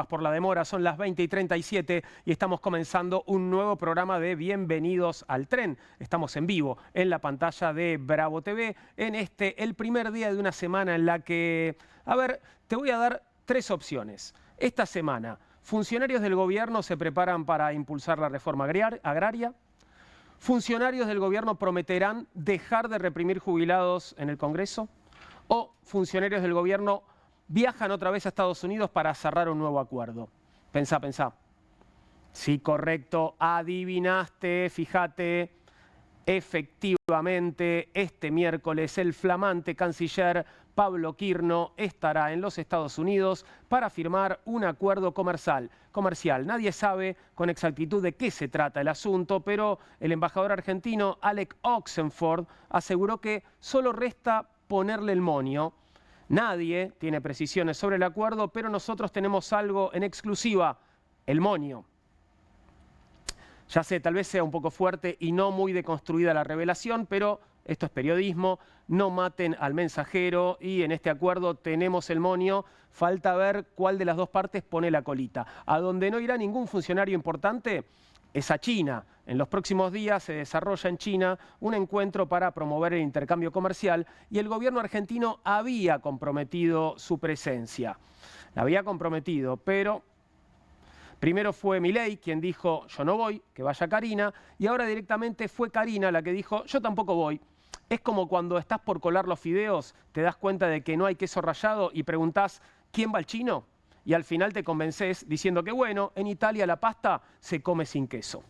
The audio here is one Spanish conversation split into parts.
por la demora, son las 20:37 y estamos comenzando un nuevo programa de Bienvenidos al Tren. Estamos en vivo en la pantalla de Bravo TV en el primer día de una semana en la que, te voy a dar tres opciones. Esta semana, funcionarios del gobierno se preparan para impulsar la reforma agraria. Funcionarios del gobierno prometerán dejar de reprimir jubilados en el Congreso. O funcionarios del gobierno viajan otra vez a Estados Unidos para cerrar un nuevo acuerdo. Pensá. Sí, correcto, adivinaste, fíjate. Efectivamente, este miércoles el flamante canciller Pablo Quirno estará en los Estados Unidos para firmar un acuerdo comercial. Nadie sabe con exactitud de qué se trata el asunto, pero el embajador argentino Alec Oxenford aseguró que solo resta ponerle el moño. Nadie tiene precisiones sobre el acuerdo, pero nosotros tenemos algo en exclusiva, el moño. Ya sé, tal vez sea un poco fuerte y no muy deconstruida la revelación, pero esto es periodismo, no maten al mensajero y en este acuerdo tenemos el moño. Falta ver cuál de las dos partes pone la colita. A donde no irá ningún funcionario importante es a China. En los próximos días se desarrolla en China un encuentro para promover el intercambio comercial y el gobierno argentino había comprometido su presencia. La había comprometido, pero primero fue Milei quien dijo yo no voy, que vaya Karina, y ahora directamente fue Karina la que dijo yo tampoco voy. Es como cuando estás por colar los fideos, te das cuenta de que no hay queso rallado y preguntás ¿quién va al chino? Y al final te convences diciendo que bueno, en Italia la pasta se come sin queso.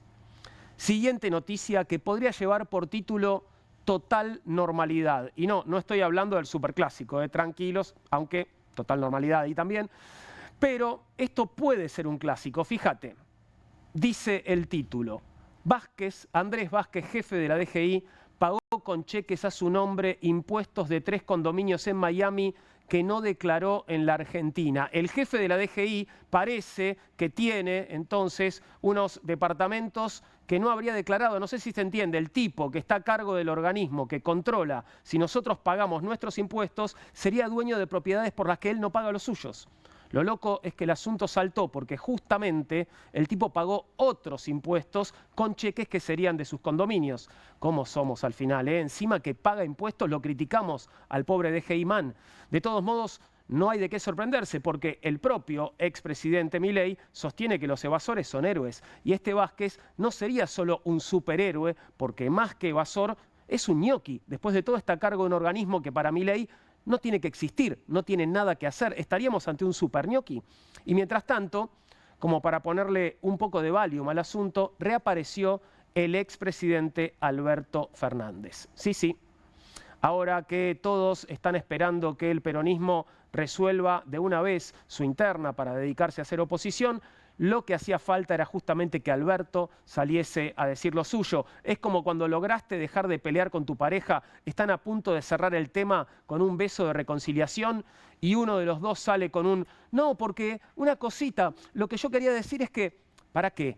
Siguiente noticia que podría llevar por título total normalidad. Y no estoy hablando del superclásico, tranquilos, aunque total normalidad ahí también. Pero esto puede ser un clásico, fíjate. Dice el título, Andrés Vázquez, jefe de la DGI, pagó con cheques a su nombre impuestos de 3 condominios en Miami que no declaró en la Argentina. El jefe de la DGI parece que tiene entonces unos departamentos que no habría declarado. No sé si se entiende, el tipo que está a cargo del organismo que controla si nosotros pagamos nuestros impuestos sería dueño de propiedades por las que él no paga los suyos. Lo loco es que el asunto saltó porque justamente el tipo pagó otros impuestos con cheques que serían de sus condominios. ¿Cómo somos al final? Encima que paga impuestos lo criticamos al pobre DGI man. De todos modos, no hay de qué sorprenderse porque el propio expresidente Milei sostiene que los evasores son héroes. Y este Vázquez no sería solo un superhéroe porque más que evasor es un ñoqui. Después de todo está a cargo de un organismo que para Milei no tiene que existir, no tiene nada que hacer. Estaríamos ante un super ñoqui. Y mientras tanto, como para ponerle un poco de valium al asunto, reapareció el expresidente Alberto Fernández. Sí. Ahora que todos están esperando que el peronismo resuelva de una vez su interna para dedicarse a hacer oposición, lo que hacía falta era justamente que Alberto saliese a decir lo suyo. Es como cuando lograste dejar de pelear con tu pareja, están a punto de cerrar el tema con un beso de reconciliación y uno de los dos sale con un no, porque una cosita, lo que yo quería decir es que, ¿para qué?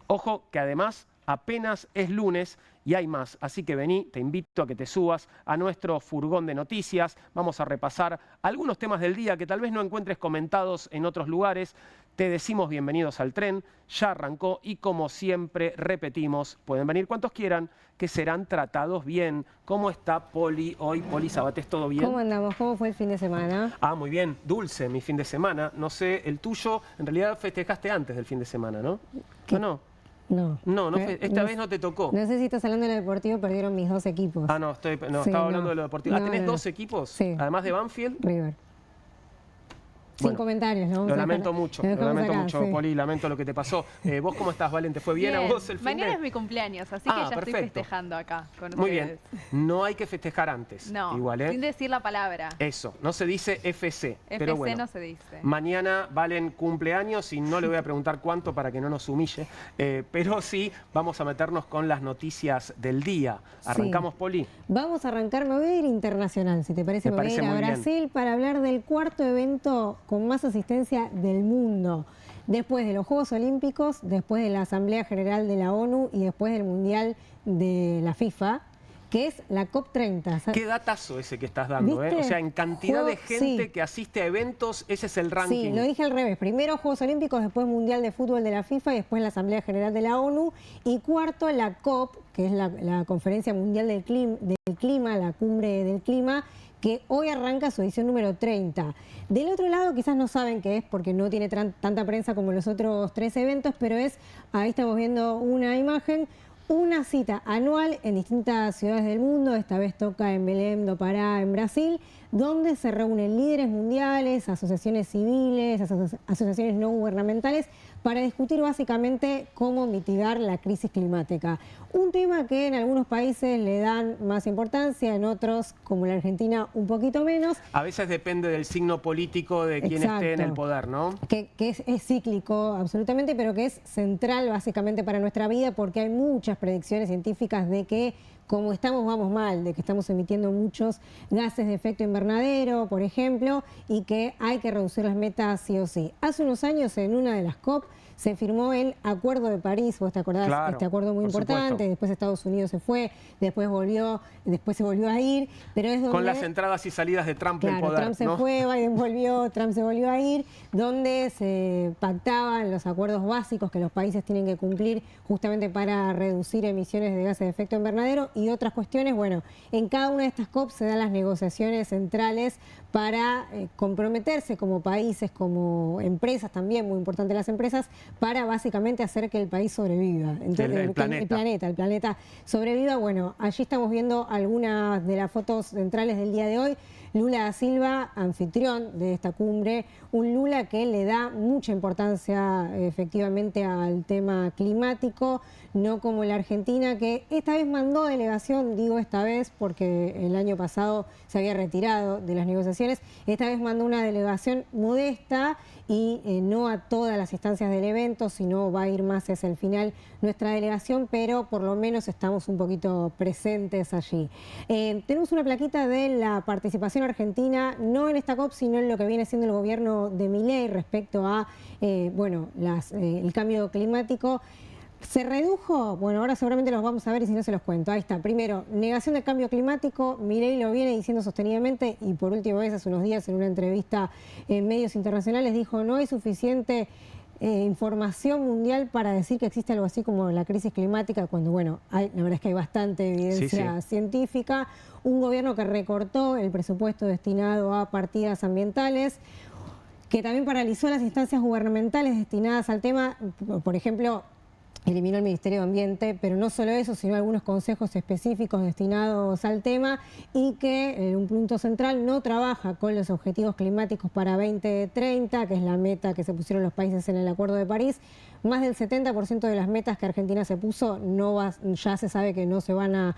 Ojo que además apenas es lunes y hay más, así que vení, te invito a que te subas a nuestro furgón de noticias. Vamos a repasar algunos temas del día que tal vez no encuentres comentados en otros lugares. Te decimos bienvenidos al tren, ya arrancó y como siempre repetimos, pueden venir cuantos quieran, que serán tratados bien. ¿Cómo está Poli hoy? Poli Sabatés, ¿todo bien? ¿Cómo andamos? ¿Cómo fue el fin de semana? Muy bien, dulce mi fin de semana. No sé, el tuyo, en realidad festejaste antes del fin de semana, ¿no? ¿Qué? No. Esta No, vez no te tocó. No sé si estás hablando de lo deportivo, perdieron mis 2 equipos. Estaba hablando de lo deportivo. ¿Tenés 2 equipos? Sí. Además de Banfield. River. Sin comentarios, ¿no? Lo lamento mucho, Poli, lamento lo que te pasó. ¿Vos cómo estás, Valen? ¿Te fue bien a vos el fin de...? Mañana es mi cumpleaños, así que ya estoy festejando acá con ustedes. Muy bien. No hay que festejar antes. No, igual, sin decir la palabra. Eso, no se dice FC. Pero bueno, no se dice. Mañana Valen cumpleaños y no le voy a preguntar cuánto para que no nos humille. Pero sí, vamos a meternos con las noticias del día. ¿Arrancamos, Poli? Vamos a arrancar, me voy a ir internacional, si te parece. Me voy a ir a Brasil para hablar del cuarto evento con más asistencia del mundo. Después de los Juegos Olímpicos, después de la Asamblea General de la ONU y después del Mundial de la FIFA. que es la COP30. Qué datazo ese que estás dando, ¿eh? O sea, en cantidad de gente que asiste a eventos, ese es el ranking. Sí, lo dije al revés. Primero Juegos Olímpicos, después Mundial de Fútbol de la FIFA y después la Asamblea General de la ONU. Y cuarto, la COP, que es la Conferencia Mundial del Clima, la Cumbre del Clima, que hoy arranca su edición número 30. Del otro lado quizás no saben qué es porque no tiene tanta prensa como los otros 3 eventos, pero ahí estamos viendo una imagen, una cita anual en distintas ciudades del mundo, esta vez toca en Belém do Pará, en Brasil, donde se reúnen líderes mundiales, asociaciones civiles, asociaciones no gubernamentales, para discutir básicamente cómo mitigar la crisis climática. Un tema que en algunos países le dan más importancia, en otros, como la Argentina, un poquito menos. A veces depende del signo político de quien esté en el poder, ¿no? Que es cíclico, absolutamente, pero que es central básicamente para nuestra vida porque hay muchas predicciones científicas de que como estamos vamos mal, de que estamos emitiendo muchos gases de efecto invernadero, por ejemplo, y que hay que reducir las metas sí o sí. Hace unos años en una de las COP se firmó el Acuerdo de París, vos te acordás, claro, este acuerdo muy importante, supuesto. Después Estados Unidos se fue, después se volvió a ir, pero es donde... Con las entradas y salidas de Trump en poder, Trump se fue, Biden volvió, Trump se volvió a ir, donde se pactaban los acuerdos básicos que los países tienen que cumplir justamente para reducir emisiones de gases de efecto invernadero y otras cuestiones. Bueno, en cada una de estas COP se dan las negociaciones centrales para comprometerse como países, como empresas también, muy importante las empresas, para básicamente hacer que el país sobreviva. Entonces, el planeta sobreviva. Bueno, allí estamos viendo algunas de las fotos centrales del día de hoy. Lula da Silva, anfitrión de esta cumbre, un Lula que le da mucha importancia efectivamente al tema climático, no como la Argentina, que esta vez mandó delegación, digo esta vez porque el año pasado se había retirado de las negociaciones, esta vez mandó una delegación modesta y no a todas las instancias del evento, sino va a ir más hacia el final nuestra delegación, pero por lo menos estamos un poquito presentes allí. Tenemos una plaquita de la participación argentina, no en esta COP, sino en lo que viene siendo el gobierno de Milei respecto a el cambio climático. ¿Se redujo? Bueno, ahora seguramente los vamos a ver y si no se los cuento. Ahí está. Primero, negación del cambio climático. Milei lo viene diciendo sostenidamente y por última vez hace unos días en una entrevista en medios internacionales dijo no hay suficiente información mundial para decir que existe algo así como la crisis climática cuando, bueno, la verdad es que hay bastante evidencia científica. Un gobierno que recortó el presupuesto destinado a partidas ambientales, que también paralizó las instancias gubernamentales destinadas al tema, por ejemplo, eliminó el Ministerio de Ambiente, pero no solo eso, sino algunos consejos específicos destinados al tema y que un punto central no trabaja con los objetivos climáticos para 2030, que es la meta que se pusieron los países en el Acuerdo de París. Más del 70% de las metas que Argentina se puso ya se sabe que no se van a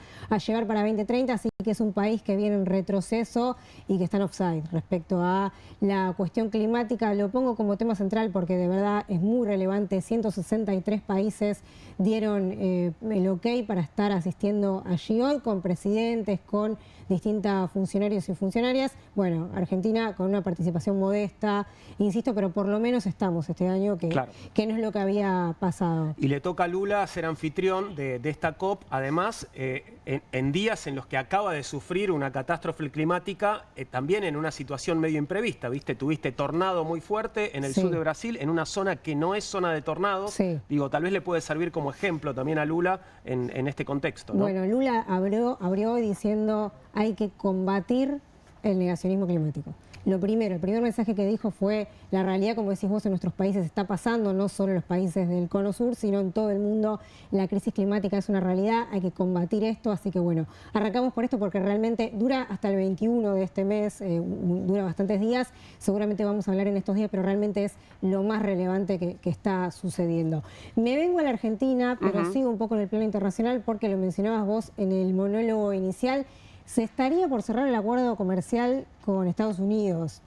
llegar para 2030, así que es un país que viene en retroceso y que está en offside respecto a la cuestión climática. Lo pongo como tema central porque de verdad es muy relevante. 163 países dieron el ok para estar asistiendo allí hoy con presidentes, con distintos funcionarios y funcionarias. Bueno, Argentina con una participación modesta, insisto, pero por lo menos estamos este año que no es lo que había pasado. Y le toca a Lula ser anfitrión de esta COP, además en días en los que acaba de sufrir una catástrofe climática, también en una situación medio imprevista, ¿viste? Tuviste tornado muy fuerte en el sur de Brasil, en una zona que no es zona de tornados. Digo, tal vez le puede servir como ejemplo también a Lula en este contexto, ¿no? Bueno, Lula abrió hoy diciendo hay que combatir el negacionismo climático. Lo primero, el primer mensaje que dijo fue la realidad, como decís vos, en nuestros países está pasando, no solo en los países del Cono Sur, sino en todo el mundo. La crisis climática es una realidad, hay que combatir esto, así que bueno, arrancamos por esto porque realmente dura hasta el 21 de este mes, dura bastantes días, seguramente vamos a hablar en estos días, pero realmente es lo más relevante que está sucediendo. Me vengo a la Argentina, pero sigo un poco en el plano internacional porque lo mencionabas vos en el monólogo inicial. Se estaría por cerrar el acuerdo comercial con Estados Unidos.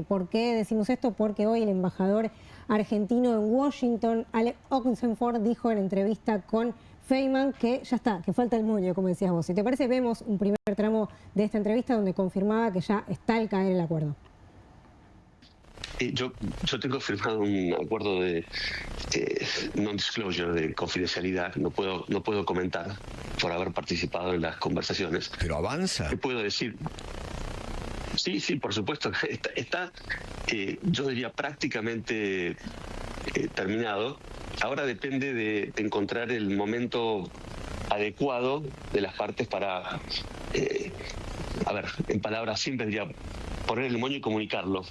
¿Por qué decimos esto? Porque hoy el embajador argentino en Washington, Alec Oxenford, dijo en entrevista con Feynman que ya está, que falta el moño, como decías vos. Si te parece, vemos un primer tramo de esta entrevista donde confirmaba que ya está al caer el acuerdo. Yo tengo firmado un acuerdo de non-disclosure, de confidencialidad. No puedo comentar por haber participado en las conversaciones. ¿Pero avanza? ¿Qué puedo decir? Sí, por supuesto. Está yo diría, prácticamente terminado. Ahora depende de encontrar el momento adecuado de las partes para, a ver, en palabras simples diría, poner el moño y comunicarlo.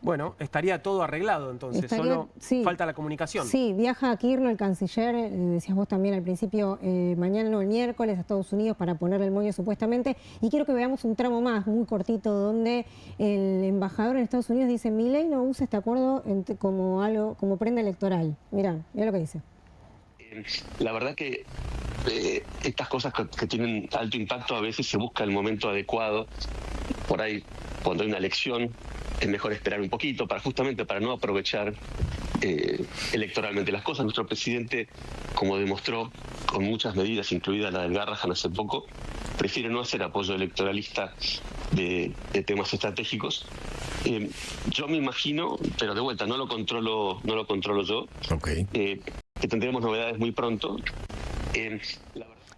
Bueno, estaría todo arreglado entonces, solo falta la comunicación. Sí, viaja a Kirchner, el canciller, decías vos también al principio, mañana no, el miércoles a Estados Unidos para ponerle el moño supuestamente. Y quiero que veamos un tramo más, muy cortito, donde el embajador en Estados Unidos dice: Milei no usa este acuerdo como prenda electoral. Mirá lo que dice. La verdad que estas cosas que tienen alto impacto a veces se busca el momento adecuado. Por ahí, cuando hay una elección, es mejor esperar un poquito justamente para no aprovechar electoralmente las cosas. Nuestro presidente, como demostró con muchas medidas, incluida la del Garrahan hace poco, prefiere no hacer apoyo electoralista de temas estratégicos. Yo me imagino, pero de vuelta, no lo controlo yo, que tendremos novedades muy pronto.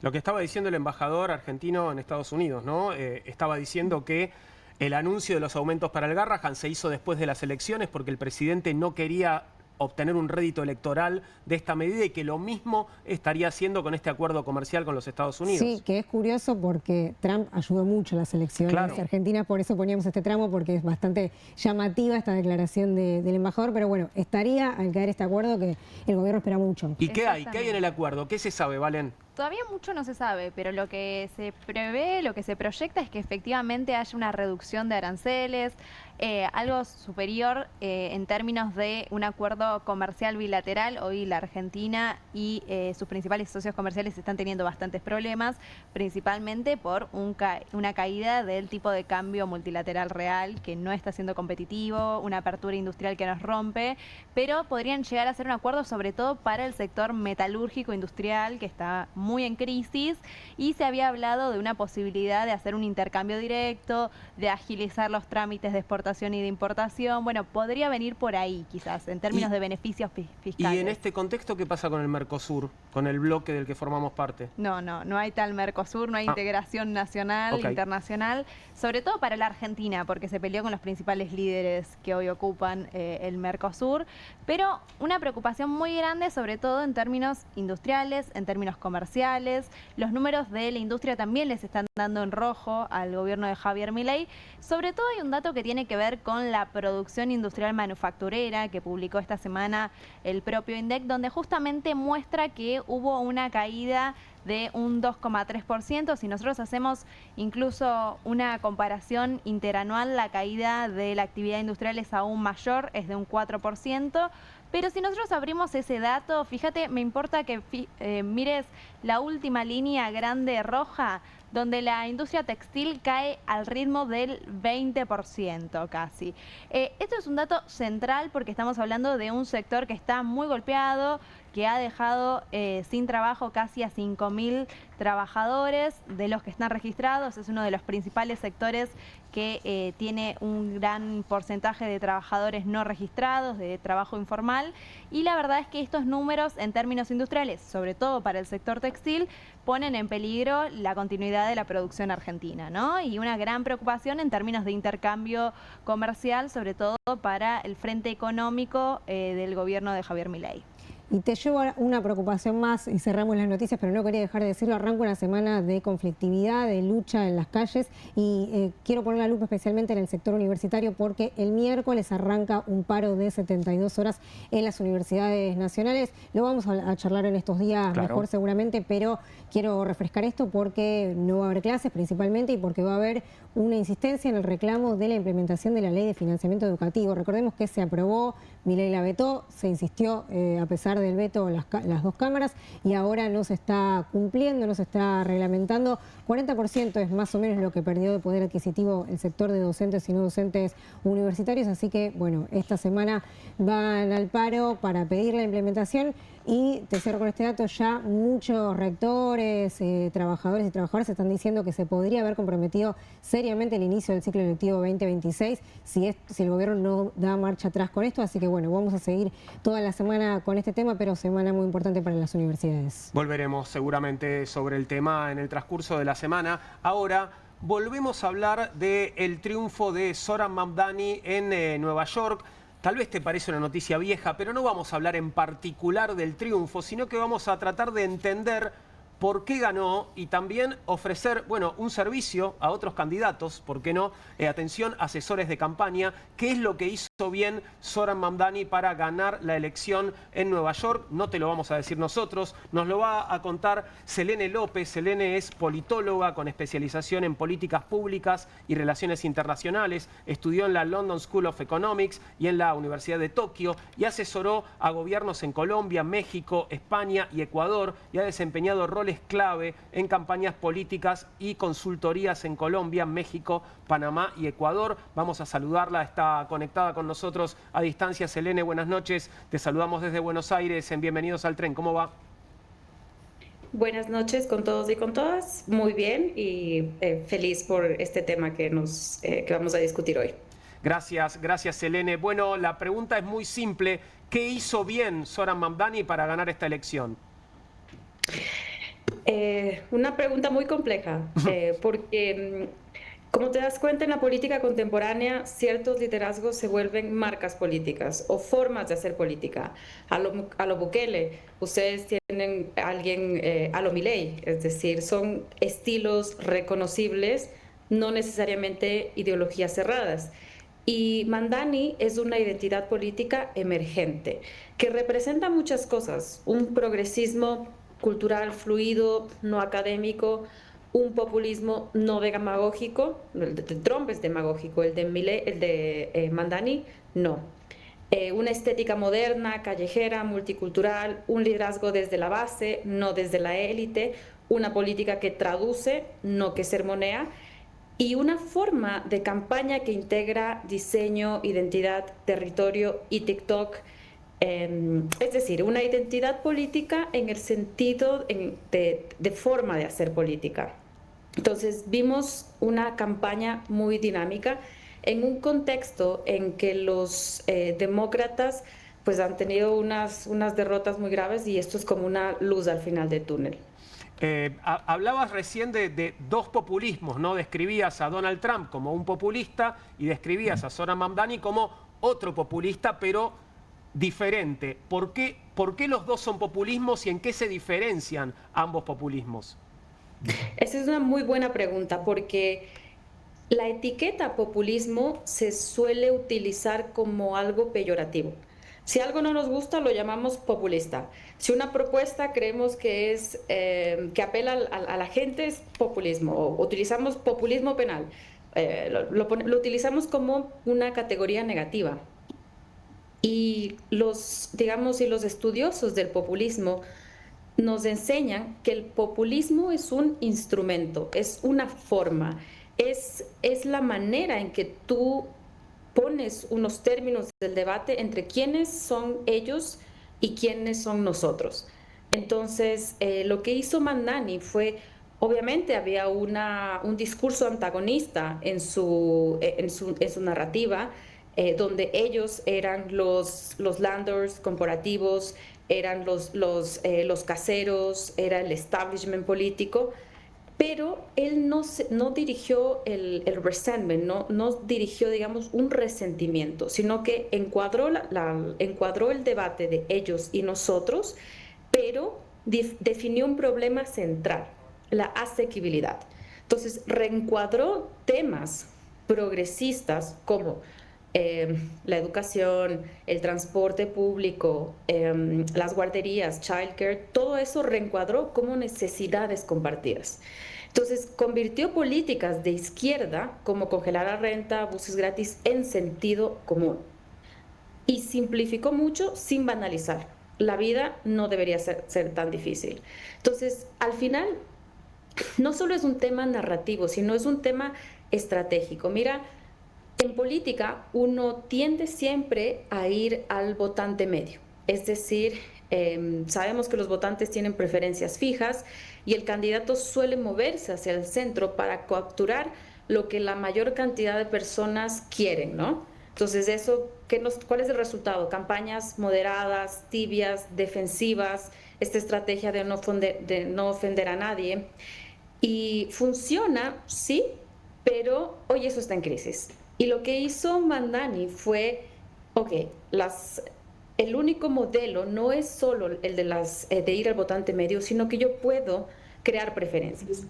Lo que estaba diciendo el embajador argentino en Estados Unidos, ¿no? Estaba diciendo que el anuncio de los aumentos para el Garrahan se hizo después de las elecciones porque el presidente no quería obtener un rédito electoral de esta medida y que lo mismo estaría haciendo con este acuerdo comercial con los Estados Unidos. Sí, que es curioso porque Trump ayudó mucho a las elecciones argentinas, por eso poníamos este tramo, porque es bastante llamativa esta declaración del embajador, pero bueno, estaría al caer este acuerdo que el gobierno espera mucho. ¿Y qué hay? ¿Qué hay en el acuerdo? ¿Qué se sabe, Valen? Todavía mucho no se sabe, pero lo que se prevé, lo que se proyecta es que efectivamente haya una reducción de aranceles, algo superior en términos de un acuerdo comercial bilateral. Hoy la Argentina y sus principales socios comerciales están teniendo bastantes problemas, principalmente por una caída del tipo de cambio multilateral real, que no está siendo competitivo, una apertura industrial que nos rompe, pero podrían llegar a ser un acuerdo sobre todo para el sector metalúrgico industrial, que está muy en crisis, y se había hablado de una posibilidad de hacer un intercambio directo, de agilizar los trámites de exportación y de importación. Bueno, podría venir por ahí quizás, en términos de beneficios fiscales. ¿Y en este contexto qué pasa con el Mercosur, con el bloque del que formamos parte? No hay tal Mercosur, no hay integración nacional, internacional, sobre todo para la Argentina, porque se peleó con los principales líderes que hoy ocupan el Mercosur, pero una preocupación muy grande, sobre todo en términos industriales, en términos comerciales. Los números de la industria también les están dando en rojo al gobierno de Javier Milei. Sobre todo hay un dato que tiene que ver con la producción industrial manufacturera que publicó esta semana el propio INDEC, donde justamente muestra que hubo una caída de un 2,3%. Si nosotros hacemos incluso una comparación interanual, la caída de la actividad industrial es aún mayor, es de un 4%. Pero si nosotros abrimos ese dato, fíjate, me importa que mires la última línea grande roja, donde la industria textil cae al ritmo del 20% casi. Esto es un dato central porque estamos hablando de un sector que está muy golpeado, que ha dejado sin trabajo casi a 5.000 trabajadores de los que están registrados. Es uno de los principales sectores que tiene un gran porcentaje de trabajadores no registrados, de trabajo informal. Y la verdad es que estos números en términos industriales, sobre todo para el sector textil, ponen en peligro la continuidad de la producción argentina, ¿no? Y una gran preocupación en términos de intercambio comercial, sobre todo para el frente económico del gobierno de Javier Milei. Y te llevo a una preocupación más, y cerramos las noticias, pero no quería dejar de decirlo. Arranca una semana de conflictividad, de lucha en las calles, y quiero poner la lupa especialmente en el sector universitario, porque el miércoles arranca un paro de 72 horas en las universidades nacionales. Lo vamos a charlar en estos días mejor seguramente, pero quiero refrescar esto porque no va a haber clases principalmente y porque va a haber una insistencia en el reclamo de la implementación de la ley de financiamiento educativo. Recordemos que se aprobó, Milei la vetó, se insistió a pesar del veto las dos cámaras, y ahora no se está cumpliendo, no se está reglamentando. 40% es más o menos lo que perdió de poder adquisitivo el sector de docentes y no docentes universitarios, así que bueno, esta semana van al paro para pedir la implementación. Y te cierro con este dato, ya muchos rectores, trabajadores y trabajadoras están diciendo que se podría haber comprometido seriamente el inicio del ciclo electivo 2026 si el gobierno no da marcha atrás con esto. Así que bueno, vamos a seguir toda la semana con este tema, pero semana muy importante para las universidades. Volveremos seguramente sobre el tema en el transcurso de la semana. Ahora volvemos a hablar del triunfo de Zohran Mamdani en Nueva York. Tal vez te parece una noticia vieja, pero no vamos a hablar en particular del triunfo, sino que vamos a tratar de entender por qué ganó y también ofrecer, bueno, un servicio a otros candidatos, ¿por qué no? Atención, asesores de campaña, qué es lo que hizo bien Zohran Mamdani para ganar la elección en Nueva York. No te lo vamos a decir nosotros, nos lo va a contar Selene López. Selene es politóloga con especialización en políticas públicas y relaciones internacionales, estudió en la London School of Economics y en la Universidad de Tokio y asesoró a gobiernos en Colombia, México, España y Ecuador y ha desempeñado roles clave en campañas políticas y consultorías en Colombia, México, Panamá y Ecuador. Vamos a saludarla, está conectada con nosotros a distancia. Selene, buenas noches. Te saludamos desde Buenos Aires en Bienvenidos al Tren. ¿Cómo va? Buenas noches con todos y con todas. Muy bien y feliz por este tema que vamos a discutir hoy. Gracias, gracias Selene. Bueno, la pregunta es muy simple. ¿Qué hizo bien Zohran Mamdani para ganar esta elección? Una pregunta muy compleja, porque como te das cuenta en la política contemporánea, ciertos liderazgos se vuelven marcas políticas o formas de hacer política. A lo Bukele, ustedes tienen a alguien, a lo Milei, es decir, son estilos reconocibles, no necesariamente ideologías cerradas. Y Mamdani es una identidad política emergente, que representa muchas cosas, un progresismo cultural fluido, no académico, un populismo no demagógico. El de Trump es demagógico, el de Mamdani no. Una estética moderna, callejera, multicultural, un liderazgo desde la base, no desde la élite, una política que traduce, no que sermonea, y una forma de campaña que integra diseño, identidad, territorio y TikTok. Es decir, una identidad política en el sentido de forma de hacer política. Entonces vimos una campaña muy dinámica en un contexto en que los demócratas pues han tenido unas derrotas muy graves y esto es como una luz al final del túnel. Hablabas recién de dos populismos, ¿no? Describías a Donald Trump como un populista y describías a Zohran Mamdani como otro populista, pero diferente. ¿Por qué los dos son populismos y en qué se diferencian ambos populismos? Esa es una muy buena pregunta porque la etiqueta populismo se suele utilizar como algo peyorativo. Si algo no nos gusta, lo llamamos populista. Si una propuesta creemos que que apela a la gente, es populismo. O utilizamos populismo penal. Lo utilizamos como una categoría negativa. Y los estudiosos del populismo nos enseñan que el populismo es un instrumento, es una forma, es la manera en que tú pones unos términos del debate entre quiénes son ellos y quiénes son nosotros. Entonces, lo que hizo Mamdani fue, obviamente había un discurso antagonista en su narrativa, donde ellos eran los landlords corporativos, eran los caseros, era el establishment político, pero él no dirigió el resentment, no dirigió, digamos, un resentimiento, sino que encuadró el debate de ellos y nosotros, pero definió un problema central, la asequibilidad. Entonces, reencuadró temas progresistas como la educación, el transporte público, las guarderías, childcare, todo eso reencuadró como necesidades compartidas. Entonces, convirtió políticas de izquierda, como congelar la renta, buses gratis, en sentido común. Y simplificó mucho sin banalizar. La vida no debería ser tan difícil. Entonces, al final, no solo es un tema narrativo, sino es un tema estratégico. Mira, en política uno tiende siempre a ir al votante medio, es decir, Sabemos que los votantes tienen preferencias fijas y el candidato suele moverse hacia el centro para capturar lo que la mayor cantidad de personas quieren, ¿no? Entonces, eso, ¿cuál es el resultado? Campañas moderadas, tibias, defensivas, esta estrategia de no ofender a nadie. Y funciona, sí, pero hoy eso está en crisis. Y lo que hizo Mamdani fue, ok, el único modelo no es solo el de ir al votante medio, sino que yo puedo crear preferencias.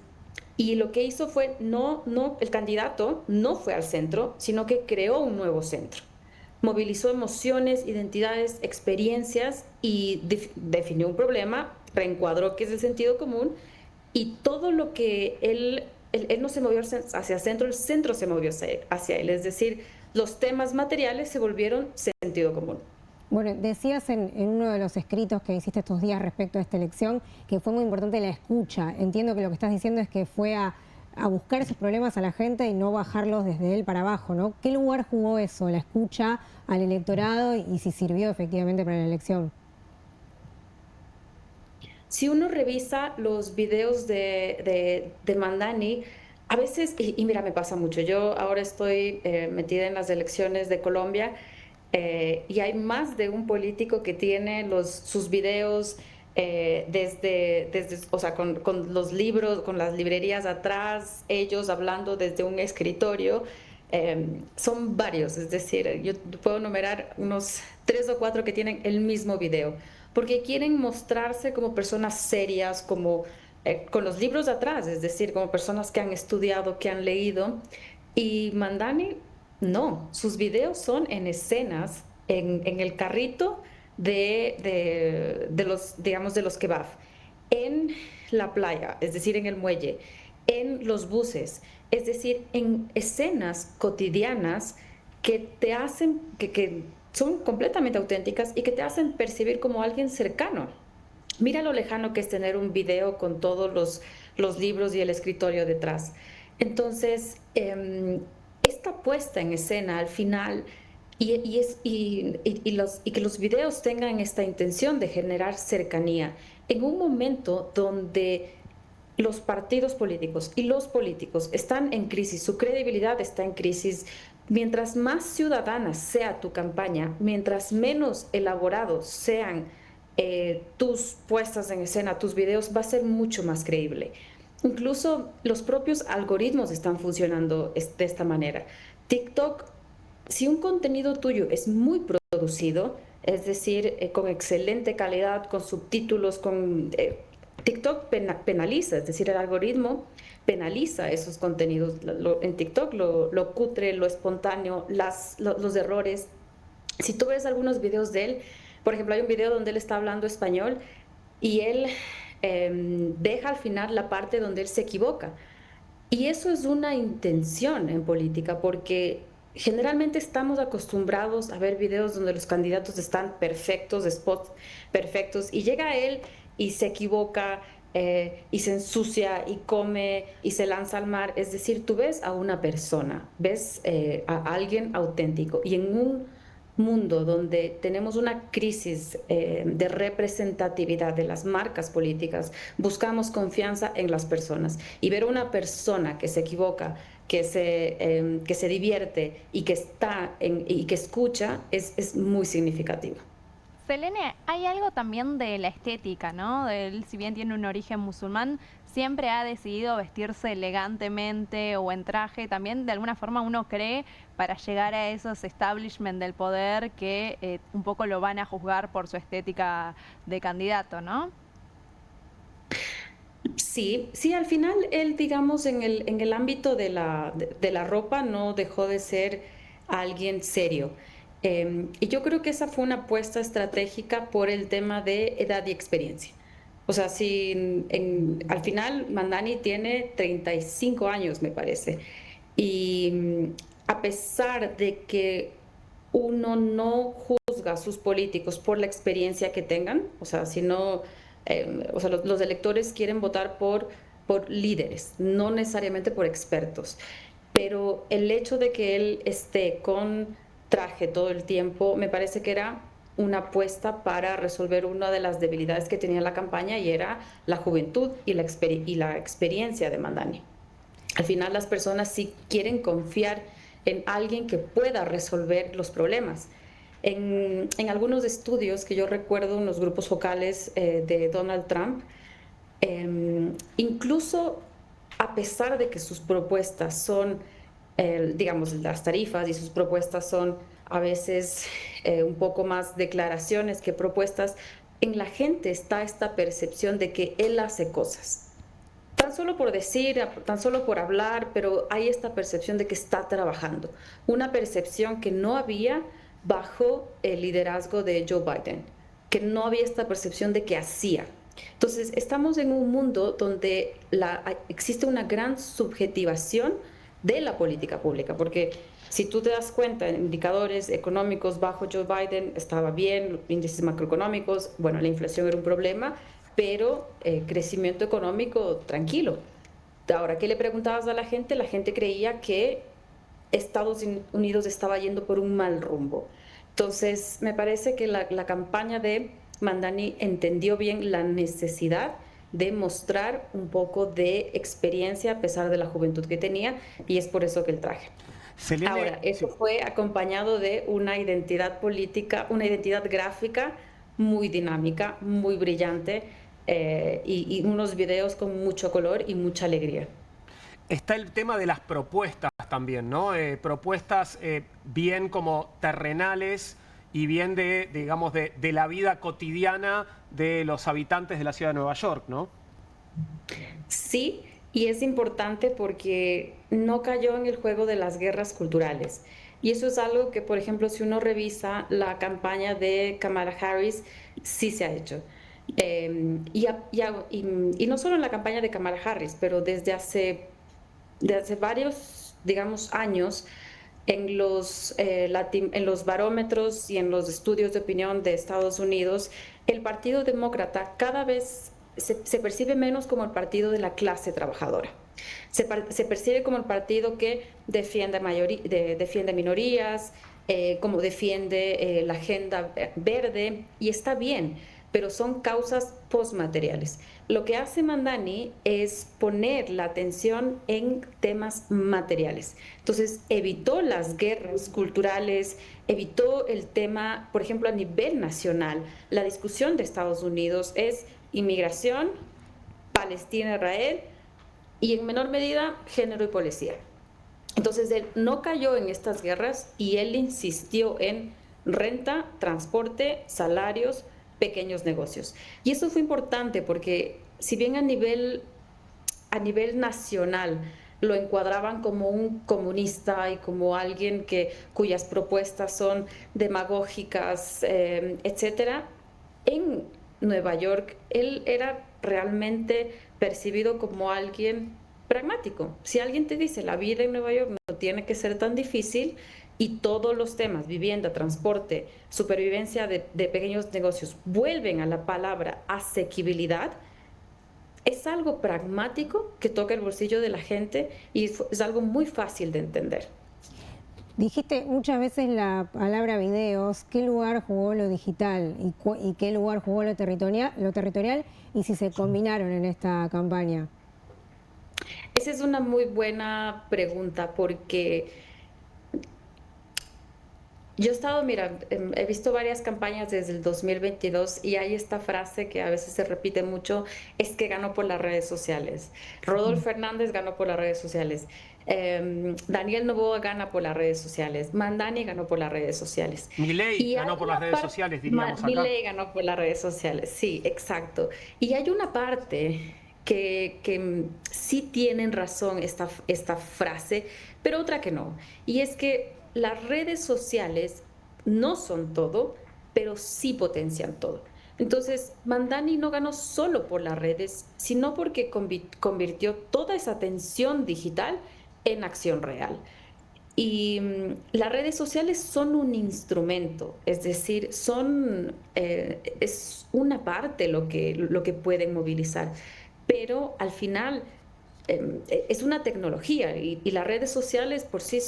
Y lo que hizo fue, el candidato no fue al centro, sino que creó un nuevo centro. Movilizó emociones, identidades, experiencias y definió un problema, reencuadró qué es el sentido común, y todo lo que él no se movió hacia el centro se movió hacia él. Es decir, los temas materiales se volvieron sentido común. Bueno, decías en uno de los escritos que hiciste estos días respecto a esta elección que fue muy importante la escucha. Entiendo que lo que estás diciendo es que fue a buscar esos problemas a la gente y no bajarlos desde él para abajo, ¿no? ¿Qué lugar jugó eso, la escucha al electorado y si sirvió efectivamente para la elección? Si uno revisa los videos de Mamdani, a veces, y mira, me pasa mucho, yo ahora estoy metida en las elecciones de Colombia, y hay más de un político que tiene sus videos o sea, con los libros, con las librerías atrás, ellos hablando desde un escritorio. Son varios, es decir, yo puedo enumerar unos 3 o 4 que tienen el mismo video, porque quieren mostrarse como personas serias, con los libros atrás, es decir, como personas que han estudiado, que han leído. Y Mamdani, no, sus videos son en escenas, en el carrito de los, digamos, de los kebab, en la playa, es decir, en el muelle, en los buses, es decir, en escenas cotidianas que te hacen, que son completamente auténticas y que te hacen percibir como alguien cercano. Mira lo lejano que es tener un video con todos los libros y el escritorio detrás. Entonces, esta puesta en escena al final y que los videos tengan esta intención de generar cercanía en un momento donde los partidos políticos y los políticos están en crisis, su credibilidad está en crisis. Mientras más ciudadana sea tu campaña, mientras menos elaborados sean tus puestas en escena, tus videos, va a ser mucho más creíble. Incluso los propios algoritmos están funcionando de esta manera. TikTok, si un contenido tuyo es muy producido, es decir, con excelente calidad, con subtítulos, TikTok penaliza, es decir, el algoritmo penaliza esos contenidos. En TikTok lo cutre, lo espontáneo, los errores. Si tú ves algunos videos de él, por ejemplo, hay un video donde él está hablando español y él deja al final la parte donde él se equivoca. Y eso es una intención en política, porque generalmente estamos acostumbrados a ver videos donde los candidatos están perfectos, spots perfectos, y llega él y se equivoca, y se ensucia y come y se lanza al mar. Es decir, tú ves a una persona, ves a alguien auténtico, y en un mundo donde tenemos una crisis de representatividad de las marcas políticas, buscamos confianza en las personas, y ver a una persona que se equivoca, que se divierte y y que escucha es muy significativo. Selene, hay algo también de la estética, ¿no? Él, si bien tiene un origen musulmán, siempre ha decidido vestirse elegantemente o en traje. También, de alguna forma, uno cree para llegar a esos establishment del poder que un poco lo van a juzgar por su estética de candidato, ¿no? Sí, sí, al final él, digamos, en el ámbito de la ropa no dejó de ser alguien serio. Y yo creo que esa fue una apuesta estratégica por el tema de edad y experiencia. O sea, si al final Mamdani tiene 35 años, me parece. Y a pesar de que uno no juzga a sus políticos por la experiencia que tengan, o sea, si no, o sea, los electores quieren votar por líderes, no necesariamente por expertos. Pero el hecho de que él esté con traje todo el tiempo, me parece que era una apuesta para resolver una de las debilidades que tenía la campaña, y era la juventud y la experiencia de Mamdani. Al final las personas sí quieren confiar en alguien que pueda resolver los problemas. En algunos estudios que yo recuerdo en los grupos focales de Donald Trump, incluso a pesar de que sus propuestas son, digamos, las tarifas, y sus propuestas son a veces un poco más declaraciones que propuestas, en la gente está esta percepción de que él hace cosas. Tan solo por decir, tan solo por hablar, pero hay esta percepción de que está trabajando. Una percepción que no había bajo el liderazgo de Joe Biden, que no había esta percepción de que hacía. Entonces, estamos en un mundo donde existe una gran subjetivación de la política pública, porque si tú te das cuenta, en indicadores económicos bajo Joe Biden estaba bien, índices macroeconómicos, bueno, la inflación era un problema, pero crecimiento económico tranquilo. Ahora, ¿qué le preguntabas a la gente? La gente creía que Estados Unidos estaba yendo por un mal rumbo. Entonces, me parece que la campaña de Mamdani entendió bien la necesidad de mostrar un poco de experiencia a pesar de la juventud que tenía, y es por eso que el traje. Ahora, eso fue acompañado de una identidad política, una identidad gráfica muy dinámica, muy brillante, y unos videos con mucho color y mucha alegría. Está el tema de las propuestas también, ¿no? Propuestas bien como terrenales y bien digamos, de la vida cotidiana de los habitantes de la ciudad de Nueva York, ¿no? Sí, y es importante porque no cayó en el juego de las guerras culturales. Y eso es algo que, por ejemplo, si uno revisa la campaña de Kamala Harris, sí se ha hecho. Y no solo en la campaña de Kamala Harris, pero desde hace varios, digamos, años, en los barómetros y en los estudios de opinión de Estados Unidos, el Partido Demócrata cada vez se percibe menos como el partido de la clase trabajadora. Se percibe como el partido que defiende minorías, como defiende la agenda verde, y está bien, pero son causas postmateriales. Lo que hace Mamdani es poner la atención en temas materiales. Entonces, evitó las guerras culturales, evitó el tema, por ejemplo, a nivel nacional. La discusión de Estados Unidos es inmigración, Palestina, Israel, y en menor medida, género y policía. Entonces, él no cayó en estas guerras y él insistió en renta, transporte, salarios, pequeños negocios. Y eso fue importante porque si bien a nivel nacional lo encuadraban como un comunista y como alguien cuyas propuestas son demagógicas, etcétera, en Nueva York él era realmente percibido como alguien pragmático. Si alguien te dice la vida en Nueva York no tiene que ser tan difícil, y todos los temas, vivienda, transporte, supervivencia de pequeños negocios, vuelven a la palabra asequibilidad, es algo pragmático que toca el bolsillo de la gente y es algo muy fácil de entender. Dijiste muchas veces la palabra videos. ¿Qué lugar jugó lo digital y qué lugar jugó lo territorial, y si se combinaron en esta campaña? Esa es una muy buena pregunta, porque yo he estado, mira, he visto varias campañas desde el 2022 y hay esta frase que a veces se repite mucho, es que ganó por las redes sociales. Rodolfo Fernández ganó por las redes sociales. Daniel Noboa gana por las redes sociales. Mamdani ganó por las redes sociales. Milei ganó por las redes sociales, diríamos acá. Milei ganó por las redes sociales, sí, exacto. Y hay una parte que sí tienen razón esta frase, pero otra que no. Y es que las redes sociales no son todo, pero sí potencian todo. Entonces, Mamdani no ganó solo por las redes, sino porque convirtió toda esa atención digital en acción real. Y las redes sociales son un instrumento, es decir, es una parte lo que pueden movilizar, pero al final es una tecnología y las redes sociales por sí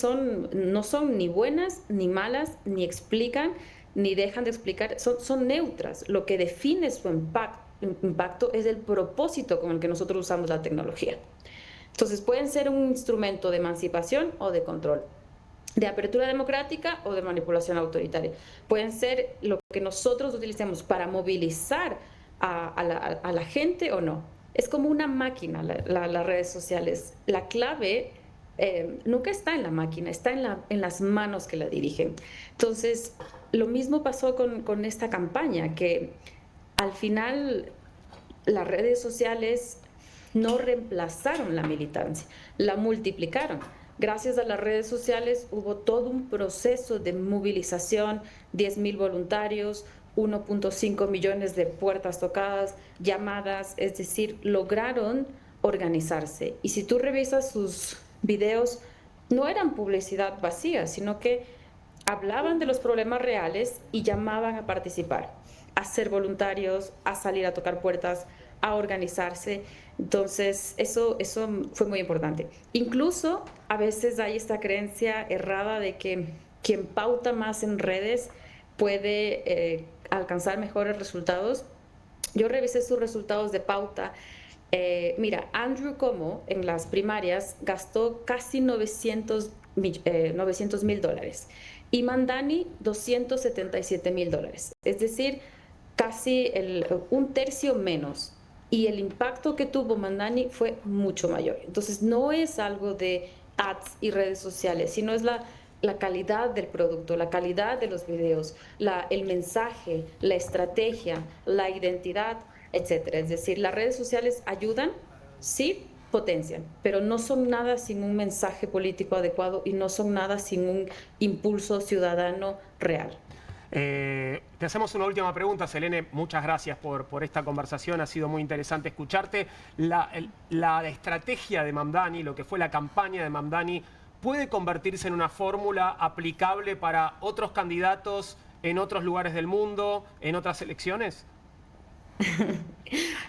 no son ni buenas ni malas, ni explican ni dejan de explicar, son neutras. Lo que define su impacto es el propósito con el que nosotros usamos la tecnología. Entonces pueden ser un instrumento de emancipación o de control, de apertura democrática o de manipulación autoritaria. Pueden ser lo que nosotros utilicemos para movilizar a la gente o no. Es como una máquina las redes sociales. La clave nunca está en la máquina, está en las manos que la dirigen. Entonces, lo mismo pasó con esta campaña, que al final las redes sociales no reemplazaron la militancia, la multiplicaron. Gracias a las redes sociales hubo todo un proceso de movilización, 10.000 voluntarios, 1.5 millones de puertas tocadas, llamadas, es decir, lograron organizarse. Y si tú revisas sus videos, no eran publicidad vacía, sino que hablaban de los problemas reales y llamaban a participar, a ser voluntarios, a salir a tocar puertas, a organizarse. Entonces, eso fue muy importante. Incluso a veces hay esta creencia errada de que quien pauta más en redes puede alcanzar mejores resultados. Yo revisé sus resultados de pauta. Mira, Andrew Cuomo en las primarias gastó casi $900,000 y Mamdani $277,000. Es decir, casi un tercio menos. Y el impacto que tuvo Mamdani fue mucho mayor. Entonces, no es algo de ads y redes sociales, sino es la calidad del producto, la calidad de los videos, el mensaje, la estrategia, la identidad, etcétera. Es decir, las redes sociales ayudan, sí, potencian, pero no son nada sin un mensaje político adecuado y no son nada sin un impulso ciudadano real. Te hacemos una última pregunta, Selene. Muchas gracias por esta conversación. Ha sido muy interesante escucharte. La estrategia de Mamdani, lo que fue la campaña de Mamdani, ¿puede convertirse en una fórmula aplicable para otros candidatos en otros lugares del mundo, en otras elecciones?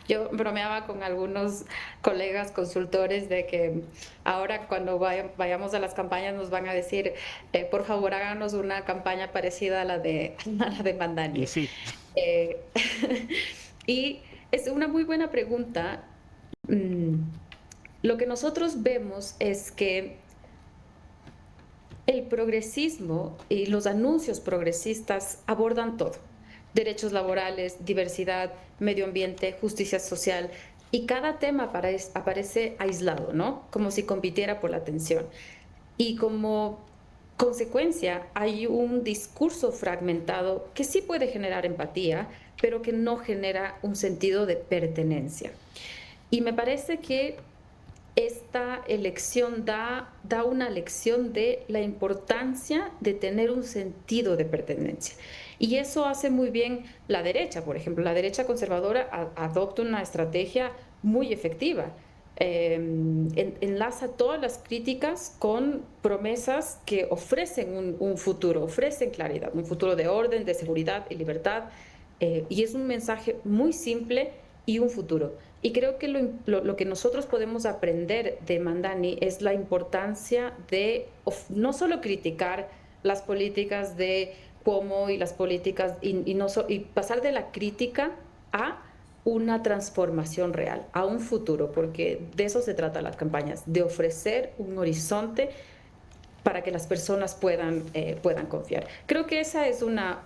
Yo bromeaba con algunos colegas consultores de que ahora cuando vayamos a las campañas nos van a decir, por favor háganos una campaña parecida a la de Mamdani. Y sí. Y es una muy buena pregunta. Lo que nosotros vemos es que el progresismo y los anuncios progresistas abordan todo. Derechos laborales, diversidad, medio ambiente, justicia social, y cada tema aparece aislado, ¿no? Como si compitiera por la atención. Y como consecuencia hay un discurso fragmentado que sí puede generar empatía, pero que no genera un sentido de pertenencia. Y me parece que esta elección da una lección de la importancia de tener un sentido de pertenencia. Y eso hace muy bien la derecha, por ejemplo. La derecha conservadora adopta una estrategia muy efectiva. Enlaza todas las críticas con promesas que ofrecen un futuro, ofrecen claridad, un futuro de orden, de seguridad y libertad. Y es un mensaje muy simple y un futuro. Y creo que lo que nosotros podemos aprender de Mamdani es la importancia de no solo criticar las políticas de Cuomo y las políticas, y pasar de la crítica a una transformación real, a un futuro, porque de eso se trata las campañas, de ofrecer un horizonte para que las personas puedan confiar. Creo que esa es una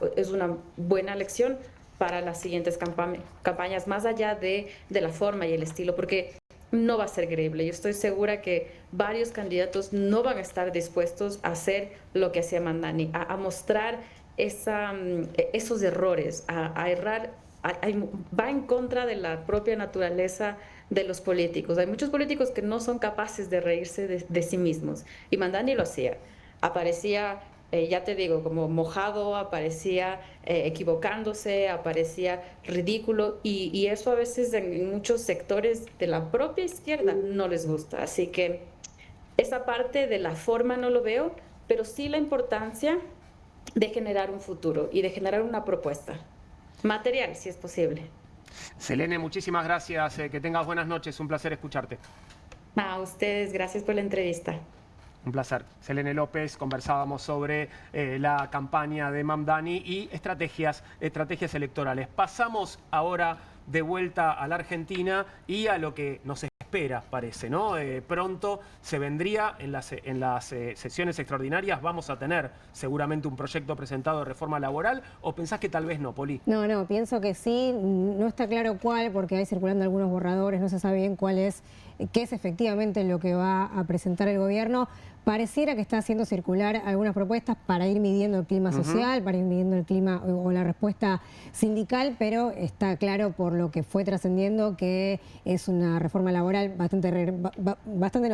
buena lección para las siguientes campañas, más allá de la forma y el estilo, porque no va a ser creíble. Yo estoy segura que varios candidatos no van a estar dispuestos a hacer lo que hacía Mamdani, a mostrar esos errores, a errar, va en contra de la propia naturaleza de los políticos. Hay muchos políticos que no son capaces de reírse de sí mismos, y Mamdani lo hacía. Aparecía, ya te digo, como mojado, aparecía equivocándose, aparecía ridículo, y eso a veces en muchos sectores de la propia izquierda no les gusta. Así que esa parte de la forma no lo veo, pero sí la importancia de generar un futuro y de generar una propuesta material, si es posible. Selene, muchísimas gracias. Que tengas buenas noches. Un placer escucharte. A ustedes, gracias por la entrevista. Un placer. Selene López, conversábamos sobre la campaña de Mamdani y estrategias electorales. Pasamos ahora de vuelta a la Argentina y a lo que nos espera, parece, ¿no? Pronto se vendría en las sesiones extraordinarias, vamos a tener seguramente un proyecto presentado de reforma laboral, ¿o pensás que tal vez no, Poli? No, pienso que sí, no está claro cuál, porque hay circulando algunos borradores, no se sabe bien qué es efectivamente lo que va a presentar el gobierno. Pareciera que está haciendo circular algunas propuestas para ir midiendo el clima social, para ir midiendo el clima o la respuesta sindical, pero está claro por lo que fue trascendiendo que es una reforma laboral